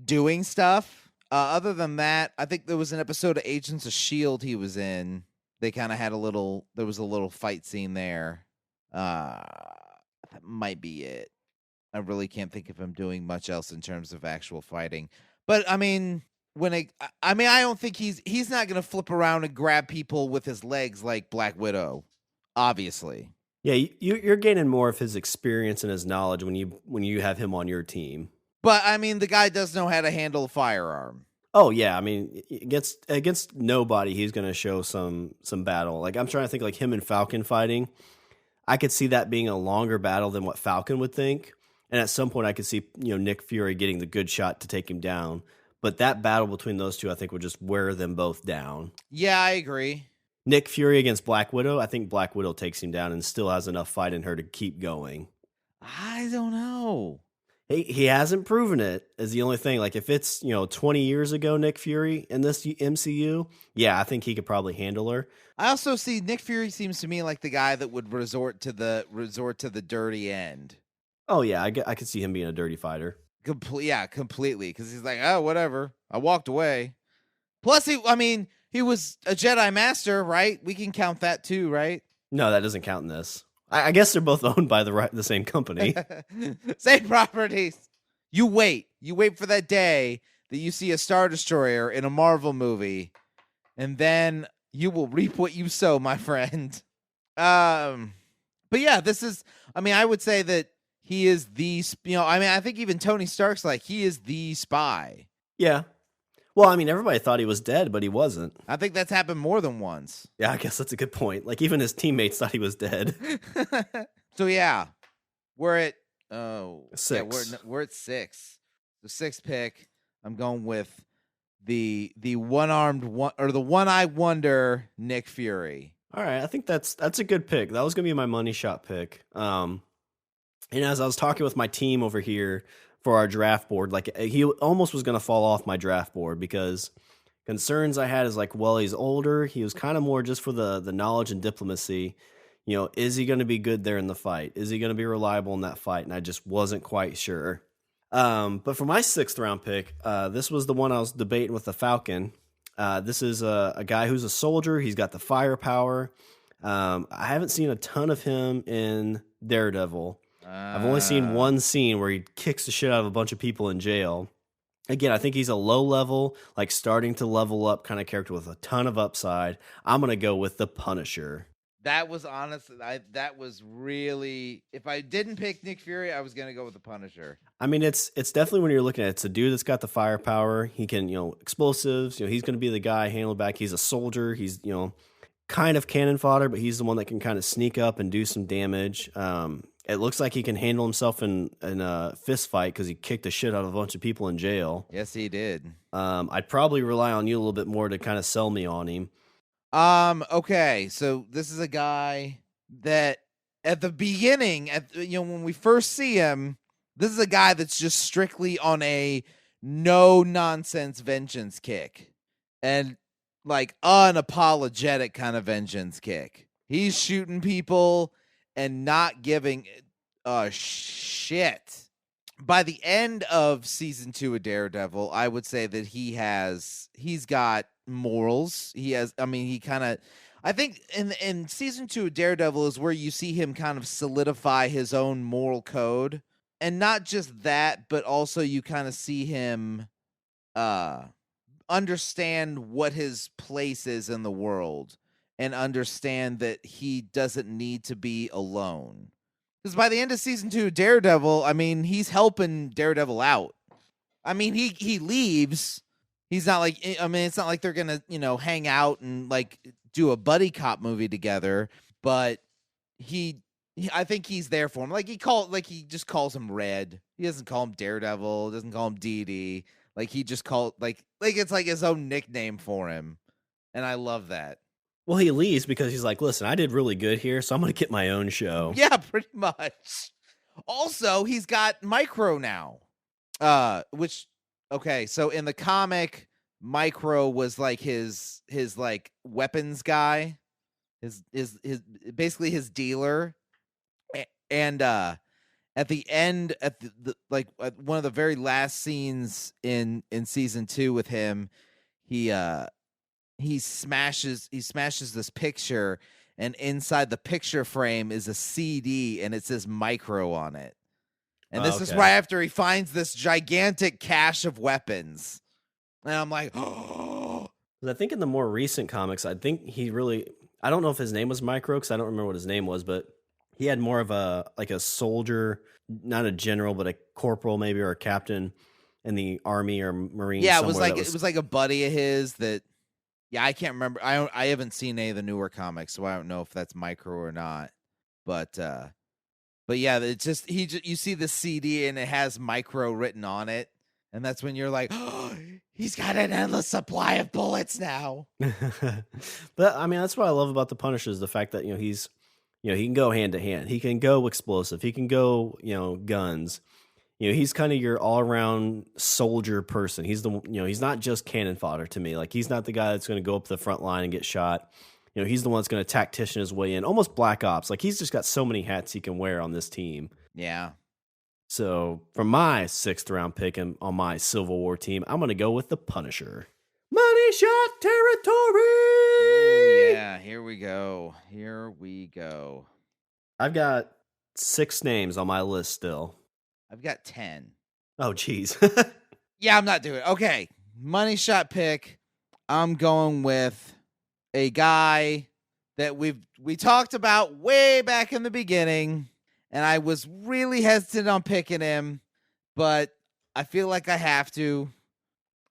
doing stuff. Other than that, I think there was an episode of Agents of S.H.I.E.L.D. he was in. They kind of had there was a little fight scene there. That might be it. I really can't think of him doing much else in terms of actual fighting. But I mean, I don't think he's not going to flip around and grab people with his legs like Black Widow, obviously.
Yeah, you're gaining more of his experience and his knowledge when you have him on your team.
But I mean, the guy does know how to handle a firearm.
Oh yeah, I mean, against nobody, he's going to show some battle. Like I'm trying to think, like him and Falcon fighting. I could see that being a longer battle than what Falcon would think, and at some point, I could see Nick Fury getting the good shot to take him down. But that battle between those two, I think, would just wear them both down.
Yeah, I agree.
Nick Fury against Black Widow. I think Black Widow takes him down and still has enough fight in her to keep going.
I don't know.
He hasn't proven it is the only thing. Like if it's, 20 years ago, Nick Fury in this MCU, yeah, I think he could probably handle her.
I also see Nick Fury seems to me like the guy that would resort to the dirty end.
Oh yeah, I could see him being a dirty fighter.
Completely. Because he's like, oh, whatever. I walked away. Plus, he was a Jedi Master, right? We can count that too, right?
No, that doesn't count in this. I guess they're both owned by the same company.
Same properties. You wait for that day that you see a Star Destroyer in a Marvel movie, and then you will reap what you sow, my friend. But yeah, this is. I would say that he is the. I think even Tony Stark's like he is the spy.
Yeah. Well, everybody thought he was dead, but he wasn't.
I think that's happened more than once.
Yeah, I guess that's a good point. Like, even his teammates thought he was dead.
So, yeah, we're at
6.
Yeah, we're at 6. The 6th pick, I'm going with the one-eyed wonder, Nick Fury.
All right, I think that's a good pick. That was going to be my money shot pick. And as I was talking with my team over here for our draft board, like he almost was going to fall off my draft board because concerns I had is like, well, he's older. He was kind of more just for the knowledge and diplomacy. Is he going to be good there in the fight? Is he going to be reliable in that fight? And I just wasn't quite sure. But for my 6th round pick, this was the one I was debating with the Falcon. This is a guy who's a soldier. He's got the firepower. I haven't seen a ton of him in Daredevil. I've only seen one scene where he kicks the shit out of a bunch of people in jail. Again, I think he's a low level, like starting to level up kind of character with a ton of upside. I'm going to go with the Punisher.
That was honest. That was really, if I didn't pick Nick Fury, I was going to go with the Punisher.
It's definitely when you're looking at it, it's a dude that's got the firepower. He can, explosives, he's going to be the guy handle back. He's a soldier. He's, kind of cannon fodder, but he's the one that can kind of sneak up and do some damage. It looks like he can handle himself in a fist fight because he kicked the shit out of a bunch of people in jail.
Yes, he did.
I'd probably rely on you a little bit more to kind of sell me on him.
Okay, so this is a guy that at the beginning, when we first see him, this is a guy that's just strictly on a no-nonsense vengeance kick. And like unapologetic kind of vengeance kick. He's shooting people and not giving a shit. By the end of season 2 of Daredevil, I would say that he's got morals. I think in season 2 of Daredevil is where you see him kind of solidify his own moral code. And not just that, but also you kind of see him understand what his place is in the world and understand that he doesn't need to be alone. Because by the end of season 2 of Daredevil, he's helping Daredevil out. He leaves. He's not like, it's not like they're going to, hang out and like do a buddy cop movie together, but I think he's there for him. He just calls him Red. He doesn't call him Daredevil, doesn't call him DD. Like he just called like it's like his own nickname for him. And I love that.
Well, he leaves because he's like, listen, I did really good here, so I'm going to get my own show.
Yeah, pretty much. Also, he's got Micro now. So in the comic, Micro was like his like weapons guy. His basically his dealer. And at the end, at at one of the very last scenes in season 2 with him, he smashes this picture, and inside the picture frame is a CD, and it says Micro on it. And this is right after he finds this gigantic cache of weapons. And I'm like, oh.
I think in the more recent comics, I think I don't know if his name was Micro, because I don't remember what his name was, but he had more of a soldier, not a general, but a corporal maybe, or a captain in the army or Marines.
Yeah, it was like a buddy of his that. Yeah, I can't remember. I haven't seen any of the newer comics, so I don't know if that's Micro or not. But yeah, it's just you see the CD and it has Micro written on it, And that's when you're like, oh, he's got an endless supply of bullets now.
But I mean, that's what I love about the Punisher is the fact that, he's, he can go hand to hand. He can go explosive. He can go, guns. He's kind of your all around soldier person. He's he's not just cannon fodder to me. Like, he's not the guy that's going to go up the front line and get shot. He's the one that's going to tactician his way in, almost Black Ops. Like, he's just got so many hats he can wear on this team.
Yeah.
So for my 6th round pick on my Civil War team, I'm going to go with the Punisher. Money shot territory.
Ooh, yeah, here we go.
I've got 6 names on my list still.
I've got 10.
Oh, geez.
Yeah, I'm not doing it. Okay, money shot pick. I'm going with a guy that we talked about way back in the beginning, and I was really hesitant on picking him, but I feel like I have to.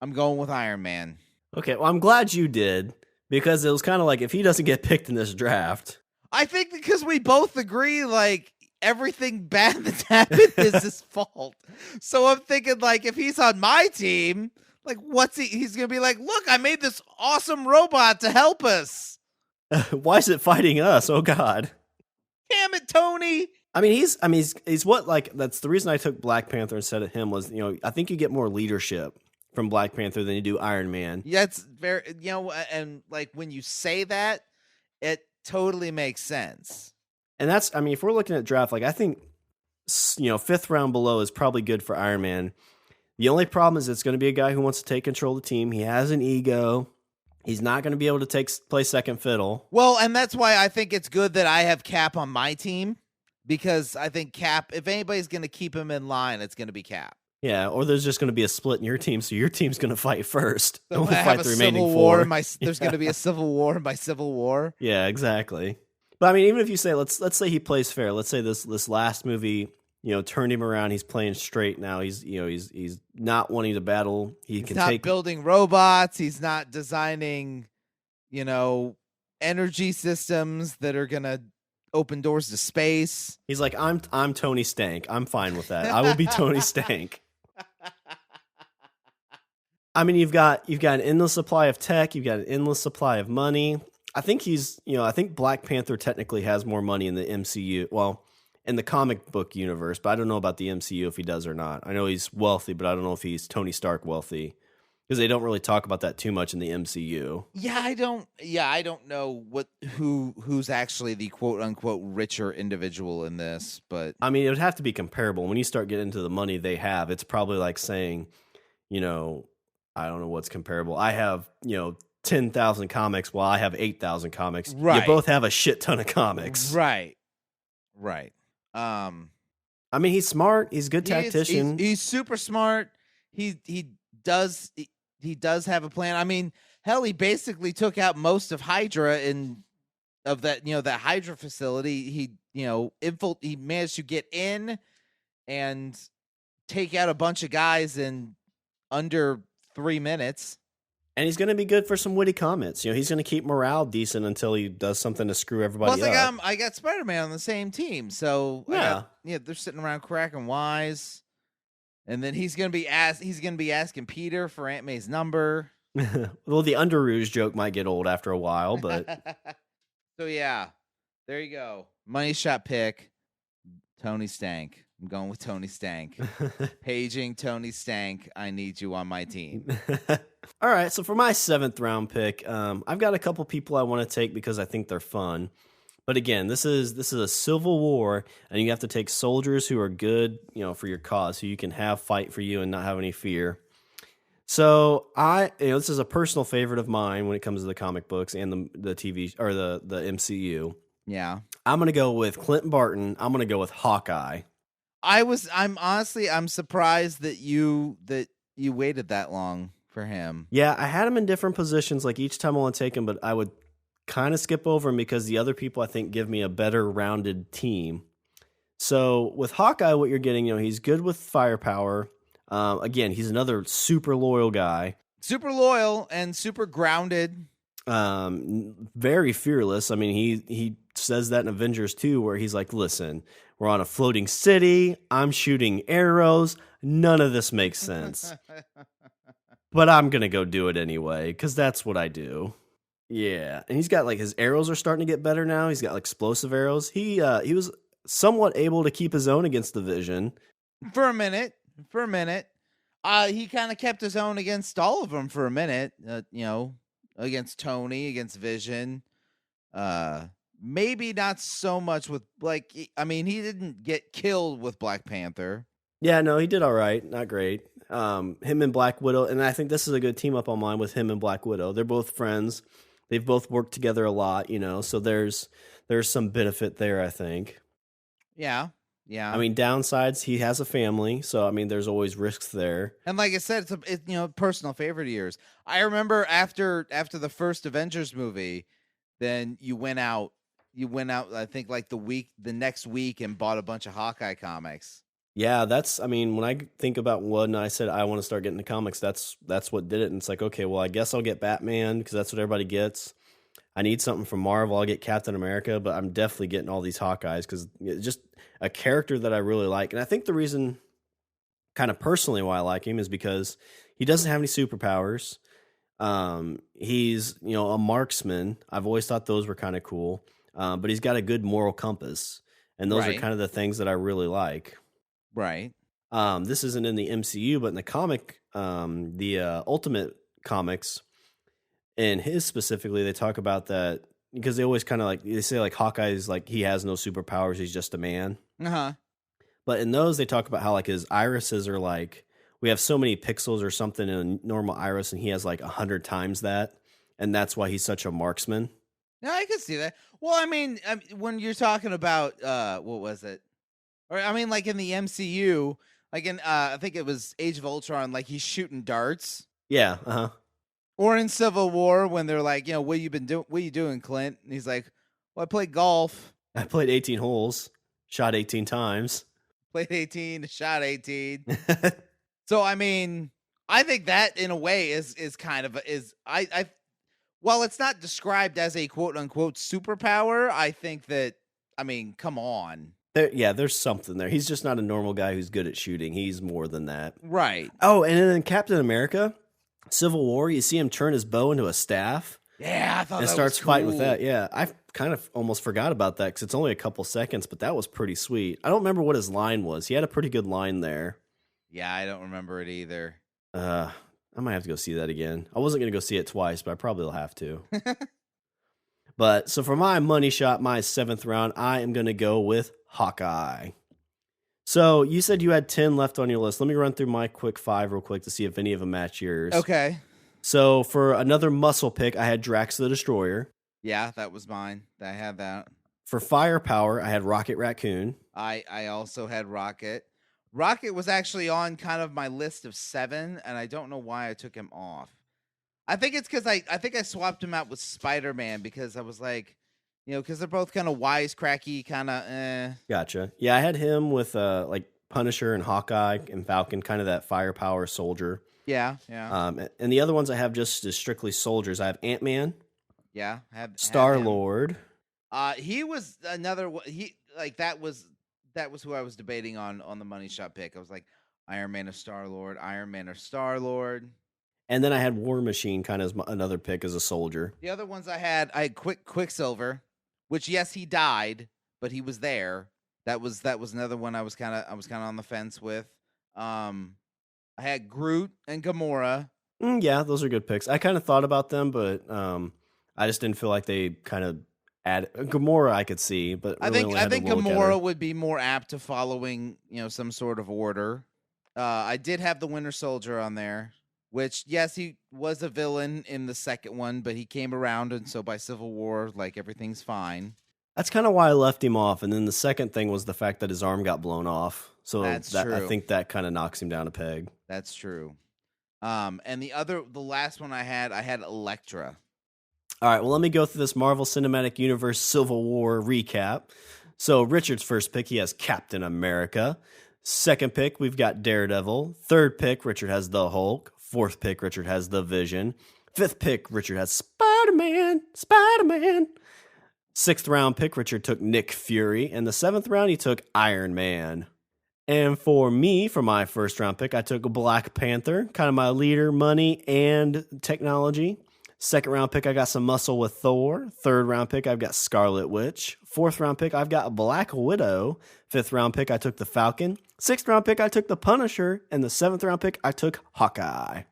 I'm going with Iron Man.
Okay, well, I'm glad you did, because it was kind of like, if he doesn't get picked in this draft.
I think because we both agree, like, everything bad that's happened is his fault. So I'm thinking, like, if he's on my team, like, he's going to be like, look, I made this awesome robot to help us.
Why is it fighting us? Oh, God.
Damn it, Tony.
I mean, he's what, like, that's the reason I took Black Panther instead of him was, I think you get more leadership from Black Panther than you do Iron Man.
Yeah, it's very, and like when you say that, it totally makes sense.
And that's, I mean, if we're looking at draft, like, I think, 5th round below is probably good for Iron Man. The only problem is it's going to be a guy who wants to take control of the team. He has an ego. He's not going to be able to play second fiddle.
Well, and that's why I think it's good that I have Cap on my team, because I think Cap, if anybody's going to keep him in line, it's going to be Cap.
Yeah, or there's just going to be a split in your team, so your team's going to fight first.
So
Don't fight the remaining
Civil
4.
War there's going to be a Civil War in my Civil War.
Yeah, exactly. But I mean, even if you say, let's say he plays fair. Let's say this last movie, turned him around. He's playing straight now. He's not wanting to battle.
He's not building robots. He's not designing, energy systems that are going to open doors to space.
He's like, I'm Tony Stank. I'm fine with that. I will be Tony Stank. I mean, you've got an endless supply of tech. You've got an endless supply of money. I think I think Black Panther technically has more money in the MCU. Well, in the comic book universe, but I don't know about the MCU if he does or not. I know he's wealthy, but I don't know if he's Tony Stark wealthy, because they don't really talk about that too much in the MCU.
Yeah, I don't know who's actually the quote unquote richer individual in this, but
I mean, it would have to be comparable. When you start getting into the money they have, it's probably like saying, I don't know what's comparable. I have, 10,000 comics while I have 8,000 comics.
Right.
You both have a shit ton of comics.
Right.
I mean, he's smart. He's a good tactician.
He's super smart. He does have a plan. I mean, hell, he basically took out most of Hydra that Hydra facility. He managed to get in and take out a bunch of guys in under 3 minutes.
And he's going to be good for some witty comments. He's going to keep morale decent until he does something to screw everybody up.
I got Spider-Man on the same team, so
yeah,
they're sitting around cracking wise, and then he's going to be asking Peter for Aunt May's number.
Well, the Under Rouge joke might get old after a while, but
so yeah, there you go. Money shot pick, Tony Stank. I'm going with Tony Stank. Paging Tony Stank. I need you on my team.
All right, so for my 7th round pick, I've got a couple people I want to take because I think they're fun. But again, this is a civil war, and you have to take soldiers who are good, for your cause, who you can have fight for you and not have any fear. So this is a personal favorite of mine when it comes to the comic books and the TV or the MCU.
Yeah,
I'm gonna go with Clint Barton. I'm gonna go with Hawkeye.
I'm surprised that you waited that long for him.
Yeah, I had him in different positions. Like each time I want to take him, but I would kind of skip over him because the other people I think give me a better rounded team. So with Hawkeye, what you're getting, he's good with firepower. Again, he's another super loyal guy.
Super loyal and super grounded.
Very fearless. I mean, he says that in Avengers 2, where he's like, listen, we're on a floating city. I'm shooting arrows. None of this makes sense. But I'm going to go do it anyway, because that's what I do. Yeah. And he's got like his arrows are starting to get better now. He's got like explosive arrows. He was somewhat able to keep his own against the Vision.
For a minute. He kind of kept his own against all of them for a minute, against Tony, against Vision. Maybe not so much with, he didn't get killed with Black Panther.
Yeah, no, he did all right. Not great. Him and Black Widow, and I think this is a good team up on mine with him and Black Widow. They're both friends. They've both worked together a lot, so there's some benefit there, I think.
Yeah.
I mean, downsides, he has a family, so there's always risks there.
And like I said, it's personal favorite of yours. I remember after the first Avengers movie, then you went out I think like the next week and bought a bunch of Hawkeye comics.
Yeah, when I think about when I said I want to start getting the comics, that's what did it. And it's like, okay, well, I guess I'll get Batman because that's what everybody gets. I need something from Marvel. I'll get Captain America, but I'm definitely getting all these Hawkeyes because it's just a character that I really like. And I think the reason kind of personally why I like him is because he doesn't have any superpowers. He's, a marksman. I've always thought those were kind of cool. But he's got a good moral compass. And those are kind of the things that I really like.
Right.
This isn't in the MCU, but in the comic, the Ultimate Comics, and his specifically, they talk about that because they always kind of they say Hawkeye's he has no superpowers, he's just a man.
Uh-huh.
But in those, they talk about how his irises are we have so many pixels or something in a normal iris, and he has 100 times that, and that's why he's such a marksman.
No, I can see that. Well, when you're talking about what was it? Or in the MCU, in I think it was Age of Ultron, he's shooting darts.
Yeah. Uh-huh.
Or in Civil War when they're like, what you been doing? What you doing, Clint? And he's like, well, I played golf.
I played 18 holes, shot 18 times.
Played 18, shot 18. So I think that in a way is kind of while it's not described as a quote unquote superpower, I think that come on.
There's something there. He's just not a normal guy who's good at shooting. He's more than that.
Right.
Oh, and then in Captain America, Civil War, you see him turn his bow into a staff.
Yeah, I thought
and
that
starts
was
fighting
cool.
with that. Yeah, I kind of almost forgot about that because it's only a couple seconds, but that was pretty sweet. I don't remember what his line was. He had a pretty good line there.
Yeah, I don't remember it either.
I might have to go see that again. I wasn't going to go see it twice, but I probably will have to. But so for my money shot, my 7th round, I am going to go with Hawkeye. So you said you had 10 left on your list. Let me run through my quick 5 real quick to see if any of them match yours.
Okay.
So for another muscle pick, I had Drax the Destroyer.
Yeah, that was mine. I had that.
For firepower, I had Rocket Raccoon.
I also had Rocket. Rocket was actually on kind of my list of 7, and I don't know why I took him off. I think it's because I think I swapped him out with Spider-Man because I was like, because they're both kind of wisecracky, kind of.
Gotcha. Yeah, I had him with Punisher and Hawkeye and Falcon, kind of that firepower soldier.
Yeah.
And the other ones I have just as strictly soldiers. I have Ant-Man.
Yeah,
Star-Lord.
He was another. That was who I was debating on the money shot pick. I was like, Iron Man or Star-Lord, Iron Man or Star-Lord.
And then I had War Machine kind of as another pick as a soldier.
The other ones I had Quicksilver, which yes, he died, but he was there. That was another one I was kind of on the fence with. I had Groot and Gamora.
Yeah, those are good picks. I kind of thought about them, but I just didn't feel like they kind of add Gamora. I could see, but really
I think Gamora would be more apt to following some sort of order. I did have the Winter Soldier on there. Which, yes, he was a villain in the second one, but he came around, and so by Civil War, everything's fine.
That's kind of why I left him off. And then the second thing was the fact that his arm got blown off. So
That's true.
I think that kind of knocks him down a peg.
That's true. And the last one I had Elektra.
All right, well, let me go through this Marvel Cinematic Universe Civil War recap. So Richard's first pick, he has Captain America. Second pick, we've got Daredevil. Third pick, Richard has the Hulk. Fourth pick, Richard has the Vision. Fifth pick, Richard has Spider-Man. 6th round pick, Richard took Nick Fury. In the 7th round, he took Iron Man. And for me, for my 1st round pick, I took Black Panther, kind of my leader, money, and technology. 2nd round pick, I got some muscle with Thor. 3rd round pick, I've got Scarlet Witch. 4th round pick, I've got Black Widow. 5th round pick, I took the Falcon. 6th round pick, I took the Punisher. And the 7th round pick, I took Hawkeye.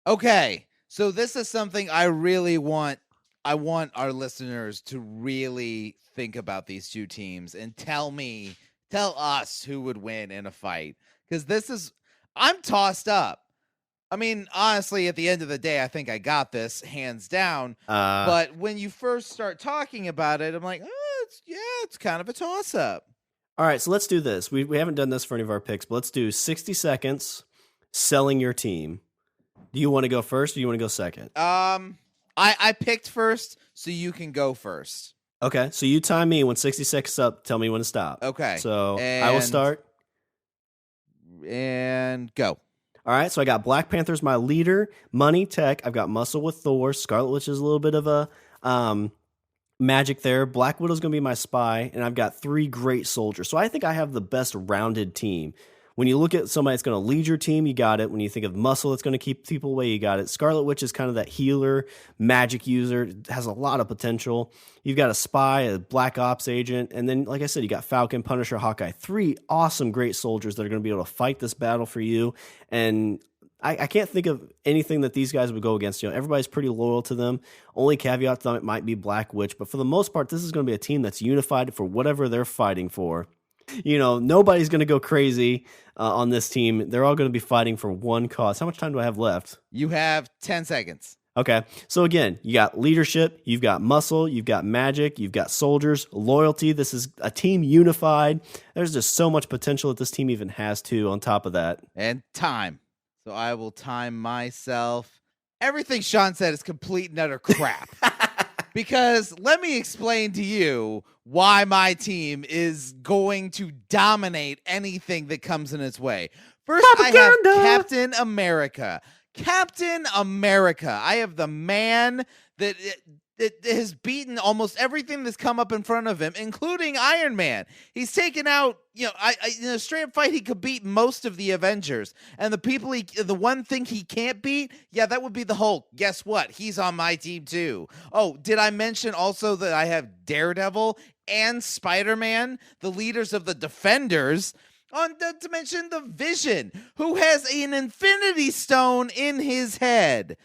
Okay, so this is something I really want. I want our listeners to really think about these two teams and tell us who would win in a fight. Because I'm tossed up. I mean, honestly, at the end of the day, I think I got this hands down. But when you first start talking about it, I'm like, it's kind of a toss up.
All right, so let's do this. We haven't done this for any of our picks, but let's do 60 seconds selling your team. Do you want to go first or do you want to go second?
I picked first, so you can go first.
Okay, so you time me when 60 seconds up. Tell me when to stop.
Okay.
So I will start.
And go.
All right, so I got Black Panther's my leader, money, tech. I've got muscle with Thor. Scarlet Witch is a little bit of a magic there. Black Widow's going to be my spy, and I've got 3 great soldiers. So I think I have the best rounded team. When you look at somebody that's going to lead your team, you got it. When you think of muscle, it's going to keep people away, you got it. Scarlet Witch is kind of that healer, magic user, has a lot of potential. You've got a spy, a black ops agent, and then, like I said, you got Falcon, Punisher, Hawkeye. 3 awesome, great soldiers that are going to be able to fight this battle for you. And I can't think of anything that these guys would go against. You know, everybody's pretty loyal to them. Only caveat to them, it might be Black Witch, but for the most part, this is going to be a team that's unified for whatever they're fighting for. You know, nobody's going to go crazy on this team. They're all going to be fighting for one cause. How much time do I have left?
You have 10 seconds.
Okay. So again, you got leadership, you've got muscle, you've got magic, you've got soldiers, loyalty. This is a team unified. There's just so much potential that this team even has too on top of that.
And time. So I will time myself. Everything Sean said is complete and utter crap. Because let me explain to you why my team is going to dominate anything that comes in its way. First, I have Captain America. Captain America. I have the man that has beaten almost everything that's come up in front of him, including Iron Man. He's taken out, in a straight up fight, he could beat most of the Avengers. And the one thing he can't beat, that would be the Hulk. Guess what? He's on my team too. Oh, did I mention also that I have Daredevil and Spider-Man, the leaders of the Defenders, to mention the Vision, who has an Infinity Stone in his head.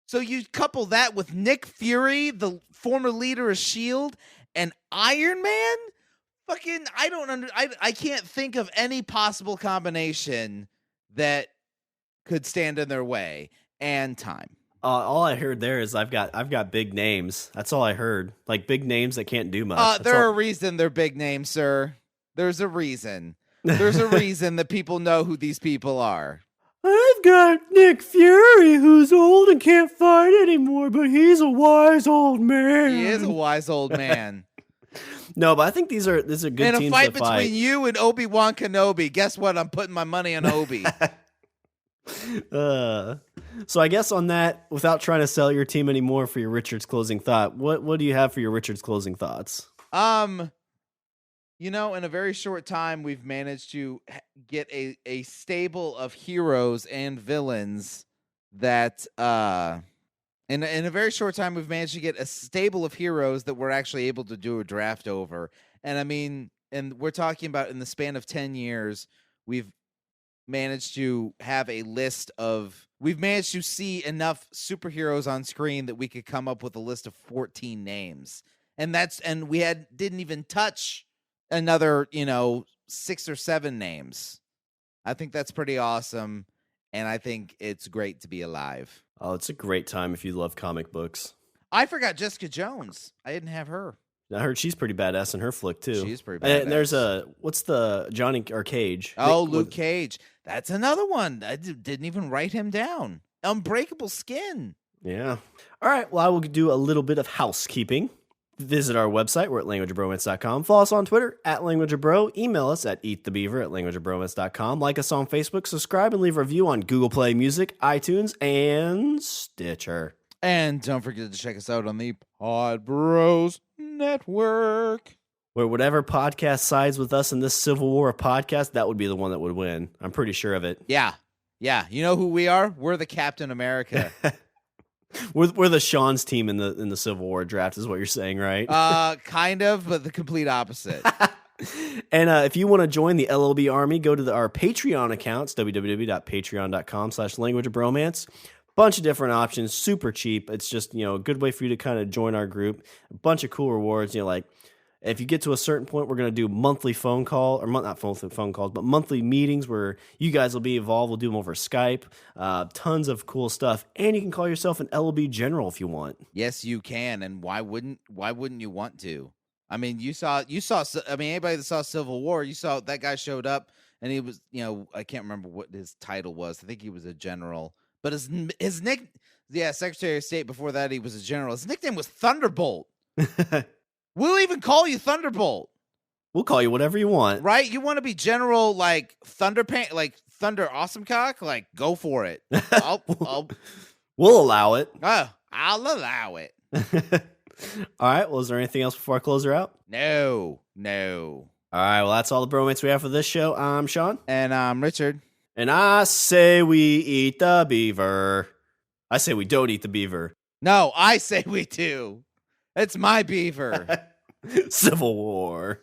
So you couple that with Nick Fury, the former leader of S.H.I.E.L.D., and Iron Man? Fucking, I can't think of any possible combination that could stand in their way. And time.
All I heard there is I've got big names. That's all I heard. Like big names that can't do much.
There's a reason they're big names, sir. There's a reason. There's a reason that people know who these people are.
I've got Nick Fury, who's old and can't fight anymore, but he's a wise old man.
He is a wise old man.
No, but I think these are good teams to fight.
In a fight between you and Obi-Wan Kenobi, guess what? I'm putting my money on Obi.
So I guess on that, without trying to sell your team anymore for your Richard's closing thought, what do you have for your Richard's closing thoughts?
In a very short time, we've managed to get a stable of heroes and villains that, in a very short time, we've managed to get a stable of heroes that we're actually able to do a draft over. And I mean, and we're talking about in the span of 10 years, we've managed to have we've managed to see enough superheroes on screen that we could come up with a list of 14 names. And we didn't even touch another, 6 or 7 names. I think that's pretty awesome, and I think it's great to be alive.
Oh, it's a great time if you love comic books.
I forgot Jessica Jones. I didn't have her.
I heard she's pretty badass in her flick, too.
She's pretty badass.
And there's what's the Johnny or Cage?
Oh, Luke Cage. That's another one. I didn't even write him down. Unbreakable Skin.
Yeah. All right, well, I will do a little bit of housekeeping. Visit our website. We're at languageofbromance.com. Follow us on Twitter at languageofbro. Email us at eatthebeaver@languageofbromance.com. Like us on Facebook. Subscribe and leave a review on Google Play Music, iTunes, and Stitcher.
And don't forget to check us out on the Pod Bros Network. Network.
Where whatever podcast sides with us in this Civil War podcast, that would be the one that would win. I'm pretty sure of it.
Yeah. Yeah. You know who we are? We're the Captain America.
We're the Sean's team in the Civil War draft, is what you're saying, right?
Kind of, but the complete opposite.
And if you want to join the LLB Army, go to our Patreon accounts, www.patreon.com/languageofbromance. Bunch of different options, super cheap. It's just, a good way for you to kind of join our group. A bunch of cool rewards, like if you get to a certain point, we're going to do monthly phone call, or not monthly phone calls, but monthly meetings where you guys will be involved. We'll do them over Skype. Tons of cool stuff. And you can call yourself an LLB general if you want.
Yes, you can. And why wouldn't you want to? I mean, anybody that saw Civil War, you saw that guy showed up and he was, I can't remember what his title was. I think he was a general, but his Secretary of State before that, he was a general. His nickname was Thunderbolt. We'll even call you Thunderbolt.
We'll call you whatever you want.
Right? You want to be General like Thunder Awesome Cock? Like, go for it.
We'll allow it.
I'll allow it.
All right. Well, is there anything else before I close her out?
No.
All right. Well, that's all the bromance we have for this show. I'm Sean.
And I'm Richard.
And I say we eat the beaver. I say we don't eat the beaver.
No, I say we do. It's my beaver.
Civil War.